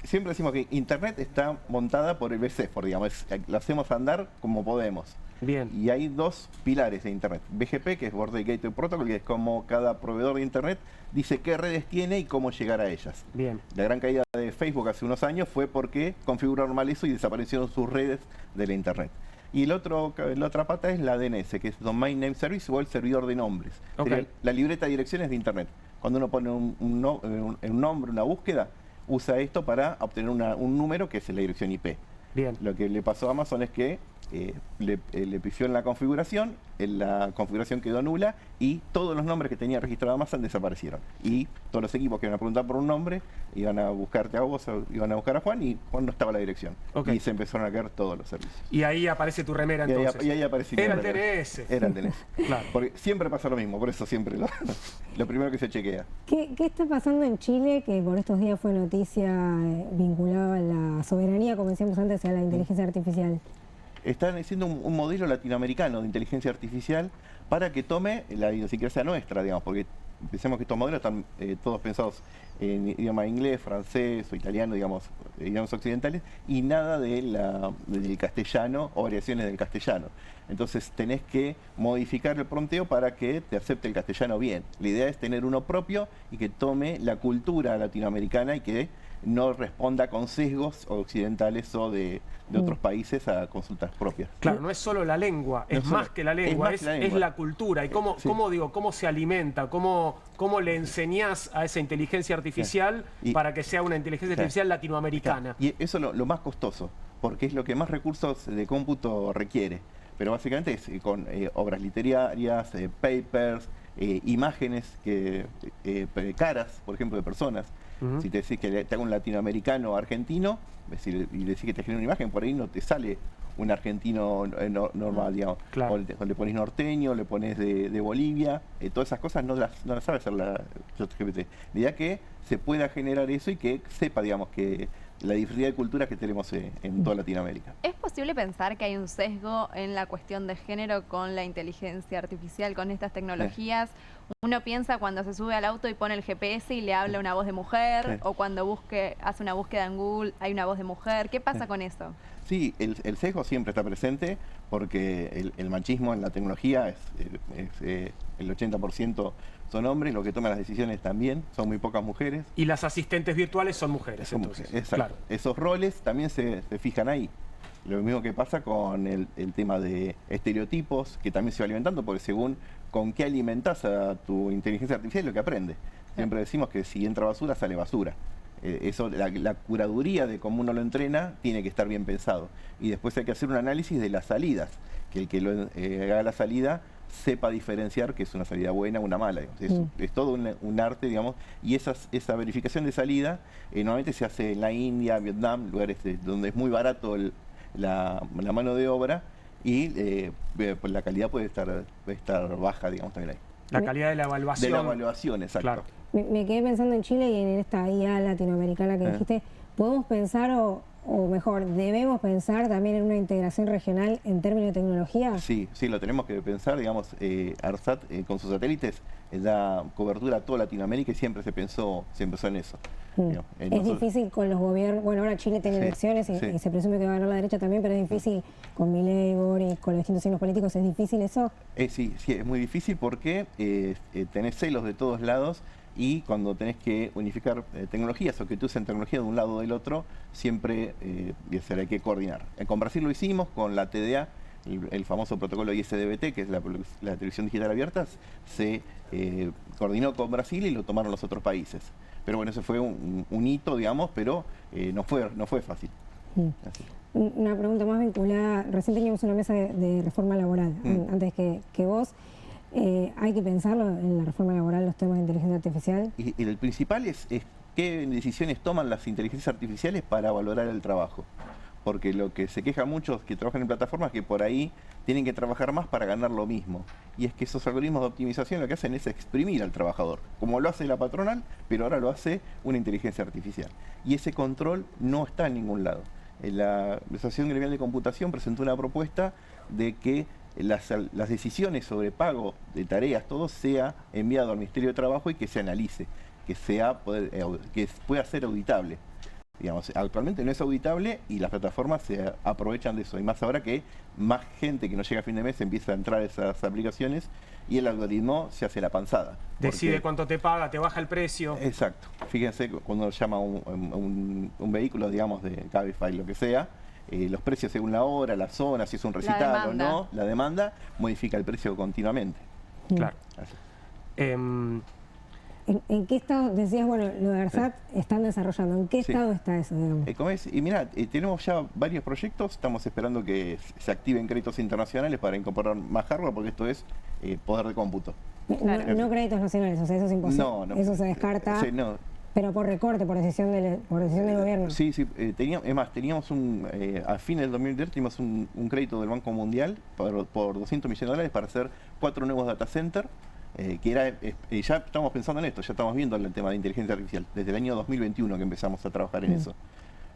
siempre decimos que Internet está montada por el BCEFOR, digamos, lo hacemos andar como podemos. Bien. Y hay 2 pilares de Internet. BGP, que es Border Gateway Protocol, que es como cada proveedor de Internet dice qué redes tiene y cómo llegar a ellas. Bien. La gran caída de Facebook hace unos años fue porque configuraron mal eso y desaparecieron sus redes de la Internet. Y la otra pata es la DNS, que es Domain Name Service o el servidor de nombres. Okay. La libreta de direcciones de Internet. Cuando uno pone un nombre, una búsqueda, usa esto para obtener un número que es la dirección IP. Bien. Lo que le pasó a Amazon es que le pifió en la configuración quedó nula y todos los nombres que tenía registrado Amazon desaparecieron. Y todos los equipos que iban a preguntar por un nombre iban a buscarte a vos, iban a buscar a Juan, y Juan no estaba la dirección. Okay. Y se empezaron a caer todos los servicios. Y ahí aparece tu remera entonces. Y ahí aparece Era el DNS. Era el DNS. Claro. Porque siempre pasa lo mismo, por eso siempre lo primero que se chequea. ¿Qué está pasando en Chile, que por estos días fue noticia vinculada a la soberanía, como decíamos antes, a la inteligencia artificial? Están haciendo un modelo latinoamericano de inteligencia artificial para que tome la idiosincrasia nuestra, digamos, porque pensemos que estos modelos están todos pensados en idioma inglés, francés o italiano, digamos, idiomas occidentales, y nada del castellano o variaciones del castellano. Entonces tenés que modificar el prompteo para que te acepte el castellano bien. La idea es tener uno propio y que tome la cultura latinoamericana y que no responda con sesgos occidentales o de otros países a consultas propias. Claro, no es solo la lengua, es más que la lengua, es la cultura. ¿Y cómo se alimenta? ¿Cómo le enseñás a esa inteligencia artificial para que sea una inteligencia artificial latinoamericana? Y eso es lo más costoso, porque es lo que más recursos de cómputo requiere. pero básicamente es con obras literarias, papers, imágenes, caras, por ejemplo, de personas. Si te decís que te hago un latinoamericano argentino, y le decís que te genera una imagen, por ahí no te sale un argentino normal, digamos. Claro. O le pones norteño, le pones de Bolivia, todas esas cosas no las sabe hacer la ChatGPT. La idea que se pueda generar eso y que sepa, digamos, que la diversidad de culturas que tenemos en toda Latinoamérica. ¿Es posible pensar que hay un sesgo en la cuestión de género con la inteligencia artificial, con estas tecnologías? Uno piensa cuando se sube al auto y pone el GPS y le habla una voz de mujer, o cuando hace una búsqueda en Google hay una voz de mujer. ¿Qué pasa con eso? Sí, el sesgo siempre está presente porque el machismo en la tecnología el 80% son hombres, los que toman las decisiones también, son muy pocas mujeres. Y las asistentes virtuales son mujeres, Son entonces. mujeres, exacto. Claro. Esos roles también se fijan ahí. Lo mismo que pasa con el tema de estereotipos, que también se va alimentando, porque según con qué alimentas a tu inteligencia artificial es lo que aprende. Siempre decimos que si entra basura, sale basura. La curaduría de cómo uno lo entrena tiene que estar bien pensado. Y después hay que hacer un análisis de las salidas, que el que haga la salida sepa diferenciar que es una salida buena o una mala. Es todo un arte, digamos, y esa verificación de salida normalmente se hace en la India, Vietnam, lugares donde es muy barato la mano de obra y la calidad puede estar baja, digamos, también ahí. La calidad de la evaluación. De la evaluación, exacto. Claro. Me quedé pensando en Chile y en esta IA latinoamericana que dijiste. ¿Podemos pensar o mejor, debemos pensar también en una integración regional en términos de tecnología? Sí, lo tenemos que pensar, digamos, ARSAT con sus satélites da cobertura a toda Latinoamérica y siempre se empezó en eso. Digamos, es difícil con los gobiernos, bueno, ahora Chile tiene elecciones y se presume que va a ganar la derecha también, pero es difícil con Milei, Boric, con los distintos signos políticos, ¿es difícil eso? Sí, es muy difícil porque tenés celos de todos lados. Y cuando tenés que unificar tecnologías o que tú usen tecnología de un lado o del otro, siempre hay que coordinar. Con Brasil lo hicimos, con la TDA, el famoso protocolo ISDBT, que es la televisión digital abierta, se coordinó con Brasil y lo tomaron los otros países. Pero bueno, ese fue un hito, digamos, pero no fue fácil. Una pregunta más vinculada, recién teníamos una mesa de reforma laboral, antes que vos. Hay que pensarlo en la reforma laboral, los temas de inteligencia artificial. Y el principal es qué decisiones toman las inteligencias artificiales para valorar el trabajo. Porque lo que se queja muchos que trabajan en plataformas es que por ahí tienen que trabajar más para ganar lo mismo. Y es que esos algoritmos de optimización lo que hacen es exprimir al trabajador, como lo hace la patronal, pero ahora lo hace una inteligencia artificial. Y ese control no está en ningún lado. La Asociación Gremial de Computación presentó una propuesta de que las decisiones sobre pago de tareas, todo sea enviado al Ministerio de Trabajo y que se analice, que pueda ser auditable. Digamos, actualmente no es auditable y las plataformas se aprovechan de eso. Y más ahora que más gente que no llega a fin de mes empieza a entrar a esas aplicaciones y el algoritmo se hace la panzada. Decide cuánto te paga, te baja el precio. Exacto. Fíjense, cuando llama un vehículo, digamos, de Cabify, lo que sea, los precios según la hora, la zona, si es un recital o no, la demanda modifica el precio continuamente. Claro. ¿En qué estado, decías, bueno, lo de ARSAT están desarrollando, ¿en qué estado está eso, digamos? Y mira, tenemos ya varios proyectos, estamos esperando que se activen créditos internacionales para incorporar más hardware, porque esto es poder de cómputo. No créditos nacionales, o sea, eso es imposible. No. Eso se descarta. Pero por recorte, por decisión del gobierno. Sí, teníamos a fines del 2010 tuvimos un crédito del Banco Mundial por 200 millones de dólares para hacer 4 nuevos data centers, ya estamos pensando en esto, ya estamos viendo el tema de inteligencia artificial, desde el año 2021 que empezamos a trabajar en eso.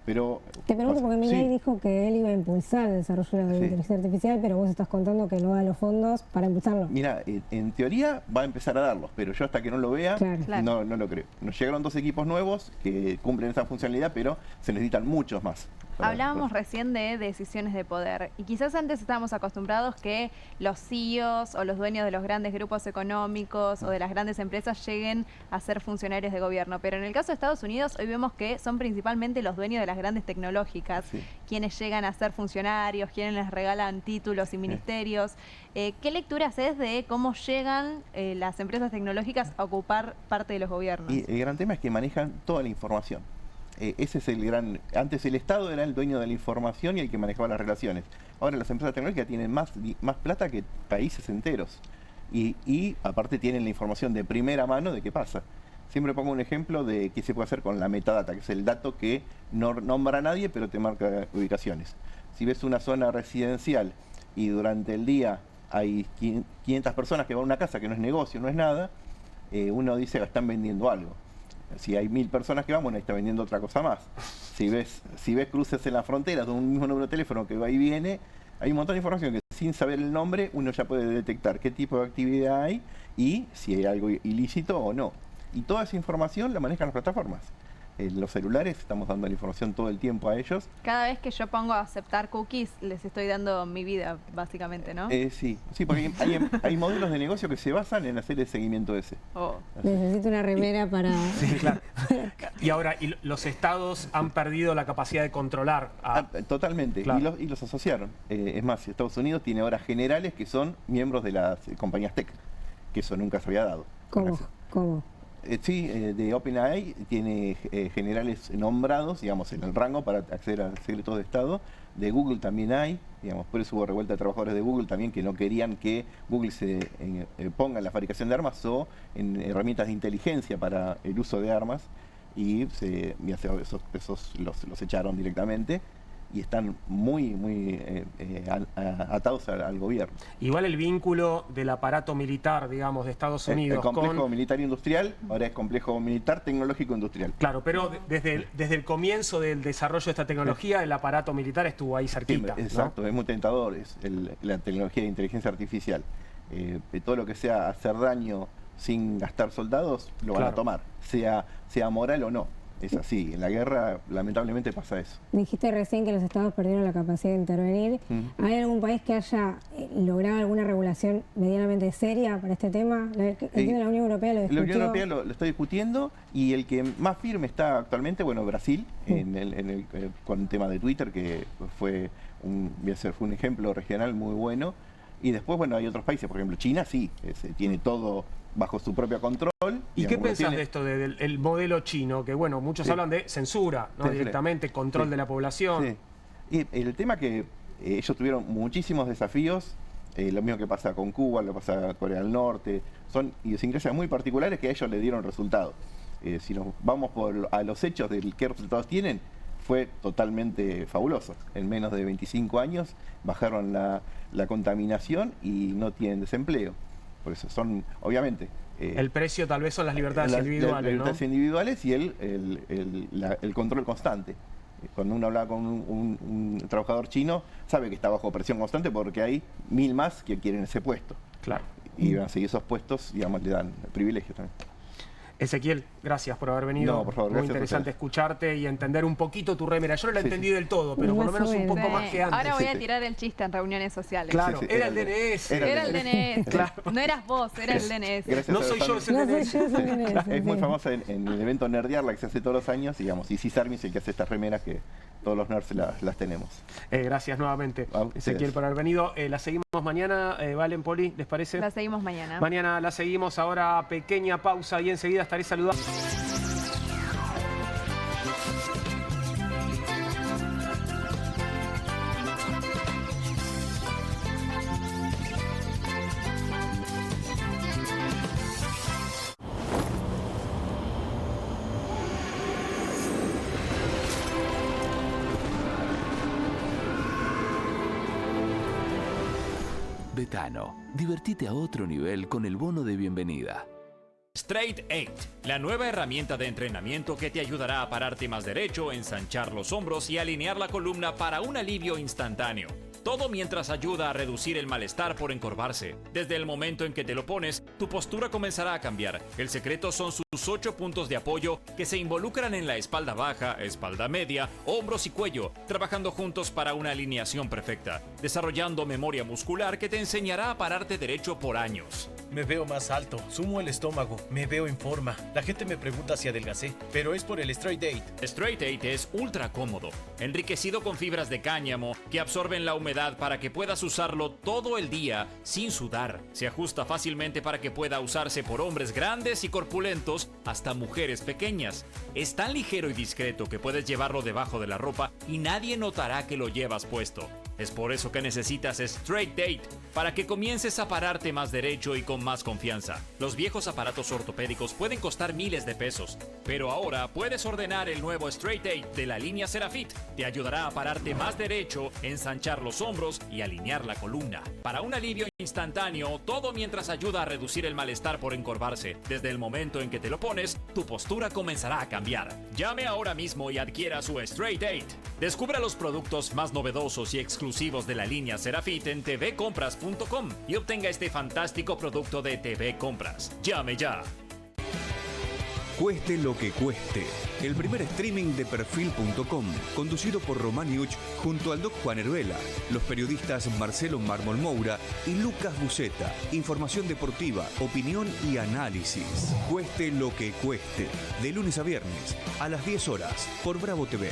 Pero, te pregunto porque Milei dijo que él iba a impulsar el desarrollo de la inteligencia artificial, pero vos estás contando que no da los fondos para impulsarlo. Mira, en teoría va a empezar a darlos, pero yo hasta que no lo vea, no lo creo. Nos llegaron 2 equipos nuevos que cumplen esa funcionalidad, pero se necesitan muchos más. Hablábamos recién de decisiones de poder y quizás antes estábamos acostumbrados que los CEOs o los dueños de los grandes grupos económicos o de las grandes empresas lleguen a ser funcionarios de gobierno, pero en el caso de Estados Unidos hoy vemos que son principalmente los dueños de las grandes tecnológicas quienes llegan a ser funcionarios, quienes les regalan títulos y ministerios. ¿Qué lectura haces de cómo llegan las empresas tecnológicas a ocupar parte de los gobiernos? Y el gran tema es que manejan toda la información. ese es el gran... Antes el Estado era el dueño de la información y el que manejaba las relaciones. Ahora las empresas tecnológicas tienen más plata que países enteros. Y aparte tienen la información de primera mano de qué pasa. Siempre pongo un ejemplo de qué se puede hacer con la metadata, que es el dato que no nombra a nadie, pero te marca ubicaciones. Si ves una zona residencial y durante el día hay 500 personas que van a una casa que no es negocio, no es nada, uno dice que están vendiendo algo. Si hay 1000 personas que van, bueno, ahí está vendiendo otra cosa más. Si ves cruces en las fronteras de un mismo número de teléfono que va y viene, hay un montón de información que sin saber el nombre uno ya puede detectar qué tipo de actividad hay y si hay algo ilícito o no. Y toda esa información la manejan las plataformas. Los celulares, estamos dando la información todo el tiempo a ellos. Cada vez que yo pongo a aceptar cookies, les estoy dando mi vida, básicamente, ¿no? Sí, porque hay modelos de negocio que se basan en hacer el seguimiento ese. Oh. Necesito una remera para... Sí, claro. Y ahora, los estados han perdido la capacidad de controlar. Totalmente, claro. y los asociaron. Es más, Estados Unidos tiene ahora generales que son miembros de las compañías tech, que eso nunca se había dado. ¿Cómo? Sí, de OpenAI tiene generales nombrados, digamos, en el rango para acceder a secretos de Estado. De Google también hay, digamos, por eso hubo revuelta de trabajadores de Google también que no querían que Google se ponga en la fabricación de armas o en herramientas de inteligencia para el uso de armas y esos los echaron directamente. Y están muy atados al gobierno. Igual el vínculo del aparato militar, digamos, de Estados Unidos el complejo militar industrial, ahora es complejo militar tecnológico industrial. Claro, pero desde el comienzo del desarrollo de esta tecnología, el aparato militar estuvo ahí cerquita. Exacto, ¿no? Es muy tentador, la tecnología de inteligencia artificial. Todo lo que sea hacer daño sin gastar soldados, lo van a tomar, sea moral o no. Es así, en la guerra lamentablemente pasa eso. Dijiste recién que los estados perdieron la capacidad de intervenir. ¿Hay algún país que haya logrado alguna regulación medianamente seria para este tema? Entiendo la Unión Europea lo discutió. La Unión Europea lo está discutiendo y el que más firme está actualmente, bueno, Brasil, con el tema de Twitter, que fue un ejemplo regional muy bueno. Y después, bueno, hay otros países, por ejemplo, China sí, tiene todo bajo su propio control. ¿Y qué pensás de esto, del modelo chino? Que bueno, muchos hablan de censura, ¿no? Directamente, control de la población. Sí. Y el tema que ellos tuvieron muchísimos desafíos, lo mismo que pasa con Cuba, lo que pasa con Corea del Norte, son idiosincrasias muy particulares que a ellos le dieron resultados. Si nos vamos a los hechos de qué resultados tienen, fue totalmente fabuloso. En menos de 25 años bajaron la contaminación y no tienen desempleo. Por eso son, obviamente... el precio tal vez son las libertades individuales, las libertades individuales y el control constante. Cuando uno habla con un trabajador chino, sabe que está bajo presión constante porque hay 1000 más que quieren ese puesto. Claro. Y esos puestos, digamos, le dan privilegios también. Ezequiel, gracias por haber venido. No, por favor, muy interesante escucharte y entender un poquito tu remera. Yo no la entendí del todo, pero por lo menos un poco más que antes. Ahora voy a tirar el chiste en reuniones sociales. Claro, era el DNS. Era el DNS. Claro. No eras vos, era el DNS. No soy yo, es el DNS. Es muy famosa en el evento Nerdear, la que se hace todos los años, digamos, y Cisarmi es el que hace estas remeras que todos los nerds las tenemos. Gracias nuevamente, Ezequiel, por haber venido. La seguimos mañana, Valen, Poli, ¿les parece? La seguimos mañana. Mañana la seguimos, ahora pequeña pausa y enseguida estaré saludando. Betano, divertite a otro nivel con el bono de bienvenida. Straight 8, la nueva herramienta de entrenamiento que te ayudará a pararte más derecho, ensanchar los hombros y alinear la columna para un alivio instantáneo. Todo mientras ayuda a reducir el malestar por encorvarse. Desde el momento en que te lo pones, tu postura comenzará a cambiar. El secreto son sus 8 puntos de apoyo que se involucran en la espalda baja, espalda media, hombros y cuello, trabajando juntos para una alineación perfecta, desarrollando memoria muscular que te enseñará a pararte derecho por años. Me veo más alto, sumo el estómago, me veo en forma. La gente me pregunta si adelgacé, pero es por el Straight 8. Straight 8 es ultra cómodo, enriquecido con fibras de cáñamo que absorben la humedad humedad para que puedas usarlo todo el día sin sudar. Se ajusta fácilmente para que pueda usarse por hombres grandes y corpulentos hasta mujeres pequeñas. Es tan ligero y discreto que puedes llevarlo debajo de la ropa y nadie notará que lo llevas puesto. Es por eso que necesitas Straight Date, para que comiences a pararte más derecho y con más confianza. Los viejos aparatos ortopédicos pueden costar miles de pesos, pero ahora puedes ordenar el nuevo Straight Date de la línea Serafit. Te ayudará a pararte más derecho, ensanchar los hombros y alinear la columna. Para un alivio instantáneo, todo mientras ayuda a reducir el malestar por encorvarse. Desde el momento en que te lo pones, tu postura comenzará a cambiar. Llame ahora mismo y adquiera su Straight Date. Descubra los productos más novedosos y exclusivos de la línea Serafit en tvcompras.com y obtenga este fantástico producto de TV Compras. Llame ya. Cueste lo que cueste. El primer streaming de Perfil.com, conducido por Romaniuch junto al Doc Juan Herbela, los periodistas Marcelo Mármol Moura y Lucas Buceta. Información deportiva, opinión y análisis. Cueste lo que cueste. De lunes a viernes, a las 10 horas, por Bravo TV.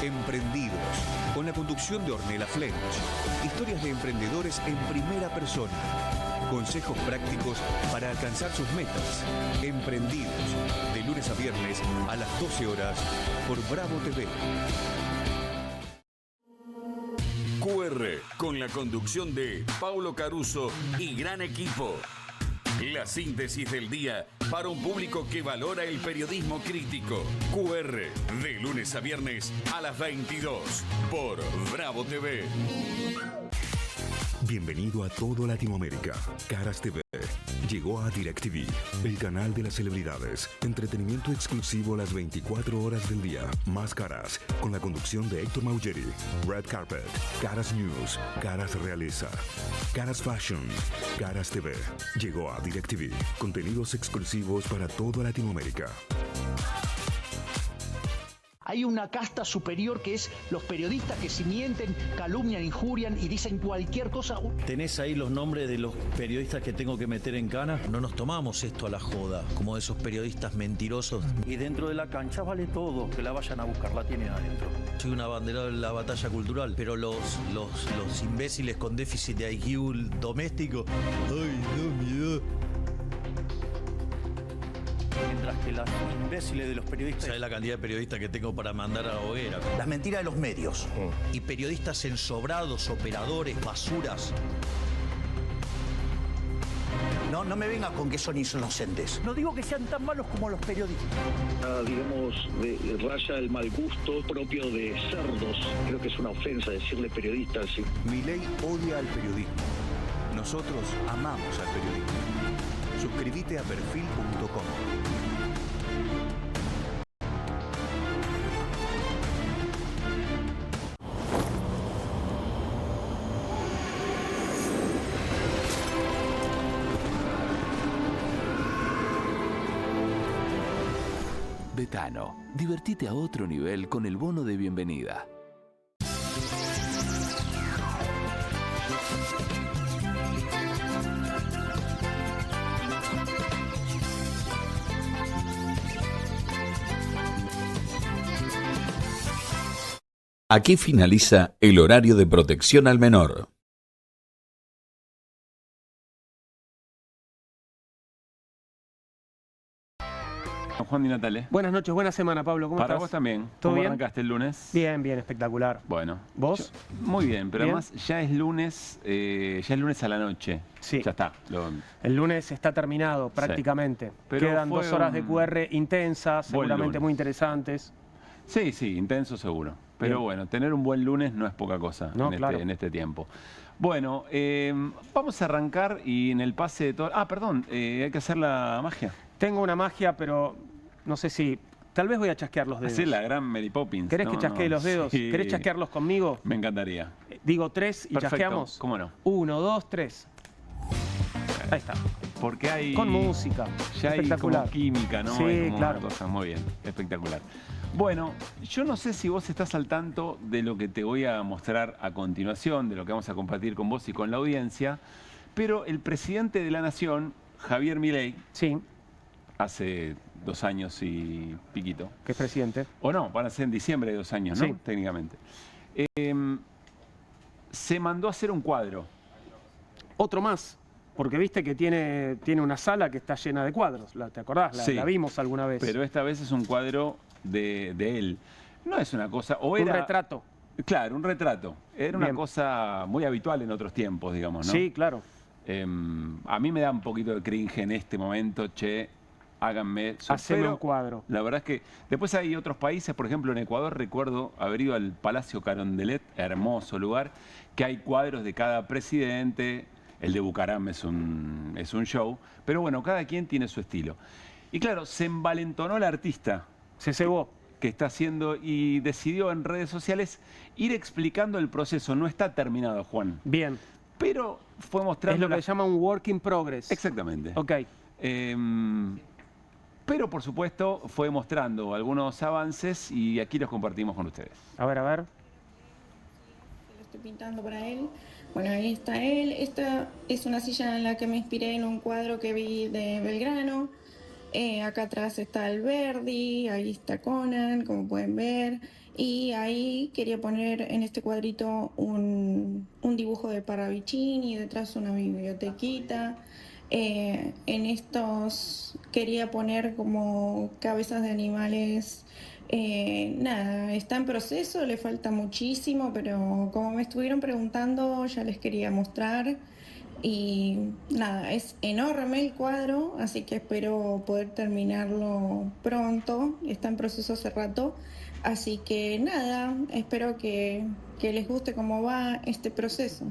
Emprendidos, con la conducción de Ornella Flench. Historias de emprendedores en primera persona. Consejos prácticos para alcanzar sus metas. Emprendidos, de lunes a viernes a las 12 horas por Bravo TV. QR, con la conducción de Paulo Caruso y gran equipo. La síntesis del día para un público que valora el periodismo crítico. QR, de lunes a viernes a las 22 por Bravo TV. Bienvenido a todo Latinoamérica. Caras TV llegó a DirecTV, el canal de las celebridades. Entretenimiento exclusivo las 24 horas del día. Más Caras, con la conducción de Héctor Maugeri. Red Carpet, Caras News, Caras Realeza, Caras Fashion, Caras TV. Llegó a DirecTV. Contenidos exclusivos para toda Latinoamérica. Hay una casta superior que es los periodistas que si mienten, calumnian, injurian y dicen cualquier cosa. ¿Tenés ahí los nombres de los periodistas que tengo que meter en cana? No nos tomamos esto a la joda, como esos periodistas mentirosos. Y dentro de la cancha vale todo, que la vayan a buscar, la tienen adentro. Soy una bandera de la batalla cultural, pero los imbéciles con déficit de IQ doméstico, ¡ay, no, miedo! Mientras que los imbéciles de los periodistas... ¿Sabes la cantidad de periodistas que tengo para mandar a la hoguera? Las mentiras de los medios. Y periodistas ensobrados, operadores, basuras. No me venga con que son inocentes. No digo que sean tan malos como los periodistas. Digamos, raya el mal gusto propio de cerdos. Creo que es una ofensa decirle periodistas. Sí. Milei odia al periodismo. Nosotros amamos al periodismo. Suscríbete a Perfil.com. Betano, divertite a otro nivel con el bono de bienvenida. Aquí finaliza el horario de protección al menor. Juan Di Natale. Buenas noches, buena semana, Pablo. ¿Cómo estás? Para vos también. ¿Todo ¿Cómo bien? arrancaste el lunes? Bien, bien, espectacular. Bueno. ¿Vos? Muy bien, pero ¿Bien? además ya es lunes a la noche. Sí. Ya está. El lunes está terminado prácticamente. Sí. Pero quedan 2 horas de QR intensas, buen seguramente lunes. muy interesantes. Sí, intenso seguro. Pero Bien. bueno, tener un buen lunes no es poca cosa en este tiempo. Bueno, vamos a arrancar y en el pase de todo... Ah, perdón, hay que hacer la magia. Tengo una magia, pero no sé si... Tal vez voy a chasquear los dedos. Hacer la gran Mary Poppins. ¿Querés que chasquee los dedos? Sí. ¿Querés chasquearlos conmigo? Me encantaría. Digo 3 y Perfecto. chasqueamos. ¿Cómo no? 1, 2, 3. Ahí está. Porque hay... Con música. Ya hay Espectacular. como química, ¿no? Sí, Hay como claro. cosas muy bien. Espectacular. Bueno, yo no sé si vos estás al tanto de lo que te voy a mostrar a continuación, de lo que vamos a compartir con vos y con la audiencia, pero el presidente de la Nación, Javier Milei, sí, hace 2 años y piquito. Que es presidente. O no, van a ser en diciembre de 2 años, ¿no? Sí. Técnicamente. Se mandó a hacer un cuadro. Otro más. Porque viste que tiene una sala que está llena de cuadros. ¿Te acordás? Sí, la vimos alguna vez. Pero esta vez es un cuadro de él. No es una cosa... Un retrato. Claro, un retrato. Era una cosa muy habitual en otros tiempos, digamos, ¿no? Sí, claro. A mí me da un poquito de cringe en este momento, háganme... Haceme un cuadro. La verdad es que después hay otros países, por ejemplo en Ecuador recuerdo haber ido al Palacio Carondelet, hermoso lugar, que hay cuadros de cada presidente. El de Bucaram es un show, pero bueno, cada quien tiene su estilo. Y claro, se envalentonó el artista. Se cebó. Que está haciendo y decidió en redes sociales ir explicando el proceso. No está terminado, Juan. Bien. Pero fue mostrando... Es lo que se llama un work in progress. Exactamente. Ok. Pero por supuesto fue mostrando algunos avances y aquí los compartimos con ustedes. A ver, a ver. Lo estoy pintando para él. Bueno, ahí está él. Esta es una silla en la que me inspiré en un cuadro que vi de Belgrano. Acá atrás está Alberdi, ahí está Conan, como pueden ver. Y ahí quería poner en este cuadrito un dibujo de Parravicini y detrás una bibliotequita. En estos quería poner como cabezas de animales. Nada, está en proceso, le falta muchísimo, pero como me estuvieron preguntando, ya les quería mostrar. Y nada, es enorme el cuadro, así que espero poder terminarlo pronto. Está en proceso hace rato, así que nada, espero que les guste cómo va este proceso.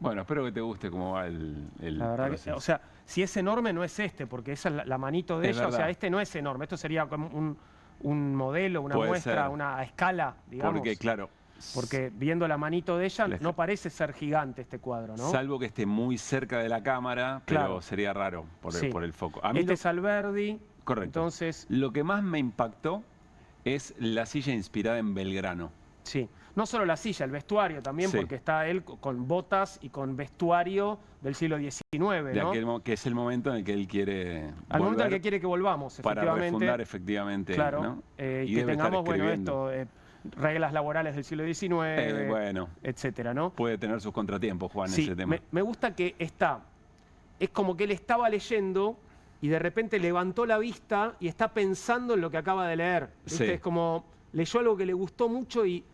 Bueno, espero que te guste cómo va el la verdad proceso. que, o sea, si es enorme no es este, porque esa es la manito de Es ella, verdad. o sea, este no es enorme, esto sería como un modelo, una Puede muestra, ser. una escala, digamos. Porque claro... Porque viendo la manito de ella no parece ser gigante este cuadro, ¿no? Salvo que esté muy cerca de la cámara, pero Claro. sería raro por el foco. A Este es Alberdi. Correcto. Entonces... Lo que más me impactó es la silla inspirada en Belgrano. Sí. No solo la silla, el vestuario también, Sí. porque está él con botas y con vestuario del siglo XIX, ¿no? Que es el momento en el que él quiere Al momento en el volver que quiere que volvamos, para efectivamente. refundar efectivamente. Claro, ¿no? y Y que debe estar tengamos, bueno, escribiendo. esto, reglas laborales del siglo XIX, Bueno, etcétera, ¿no? puede tener sus contratiempos, Juan, Sí, ese tema. me gusta que es como que él estaba leyendo y de repente levantó la vista y está pensando en lo que acaba de leer. ¿Viste? Sí. Es como leyó algo que le gustó mucho y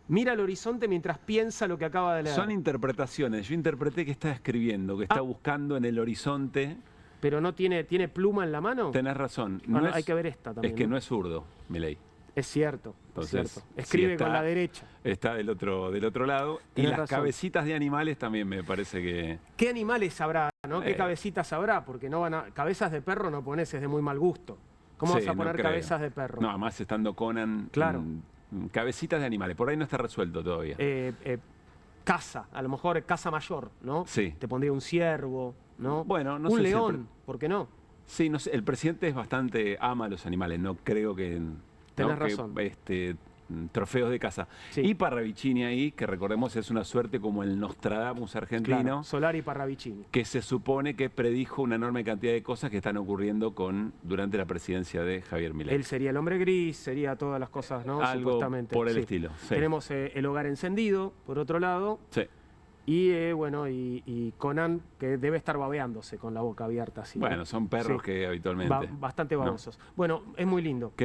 mira al horizonte mientras piensa lo que acaba de leer. Son interpretaciones. Yo interpreté que está escribiendo, que está buscando en el horizonte. ¿Pero no tiene pluma en la mano? Tenés razón. Bueno, hay que ver esta también. Es que ¿no? no es zurdo, Milei. Es cierto, Entonces, es cierto. Escribe si con la derecha. Está del otro lado. Y Tenés las razón. cabecitas de animales también me parece que... ¿Qué animales habrá, no? ¿Qué Eh. cabecitas habrá? Porque no van a... Cabezas de perro no pones, es de muy mal gusto. ¿Cómo Sí, vas a no poner creo. cabezas de perro? No, además estando Conan... Claro. Cabecitas de animales. Por ahí no está resuelto todavía. Casa, a lo mejor casa mayor, ¿no? Sí. Te pondría un ciervo, ¿no? Bueno, no un sé si león, ¿por qué no? Sí, no sé, el presidente es bastante... ama a los animales. No creo que... Tenés ¿no? razón. Trofeos de caza. Sí. Y Parravicini ahí, que recordemos es una suerte como el Nostradamus argentino, Claro, Solari Parravicini. que se supone que predijo una enorme cantidad de cosas que están ocurriendo durante la presidencia de Javier Milei. Él sería el hombre gris, sería todas las cosas, ¿no? Algo Supuestamente. por el Sí. estilo. Sí. Tenemos el hogar encendido, por otro lado. Sí. Y bueno, y Conan, que debe estar babeándose con la boca abierta así. Bueno, son perros Sí. que habitualmente... Bastante no. babosos. Bueno, es muy lindo.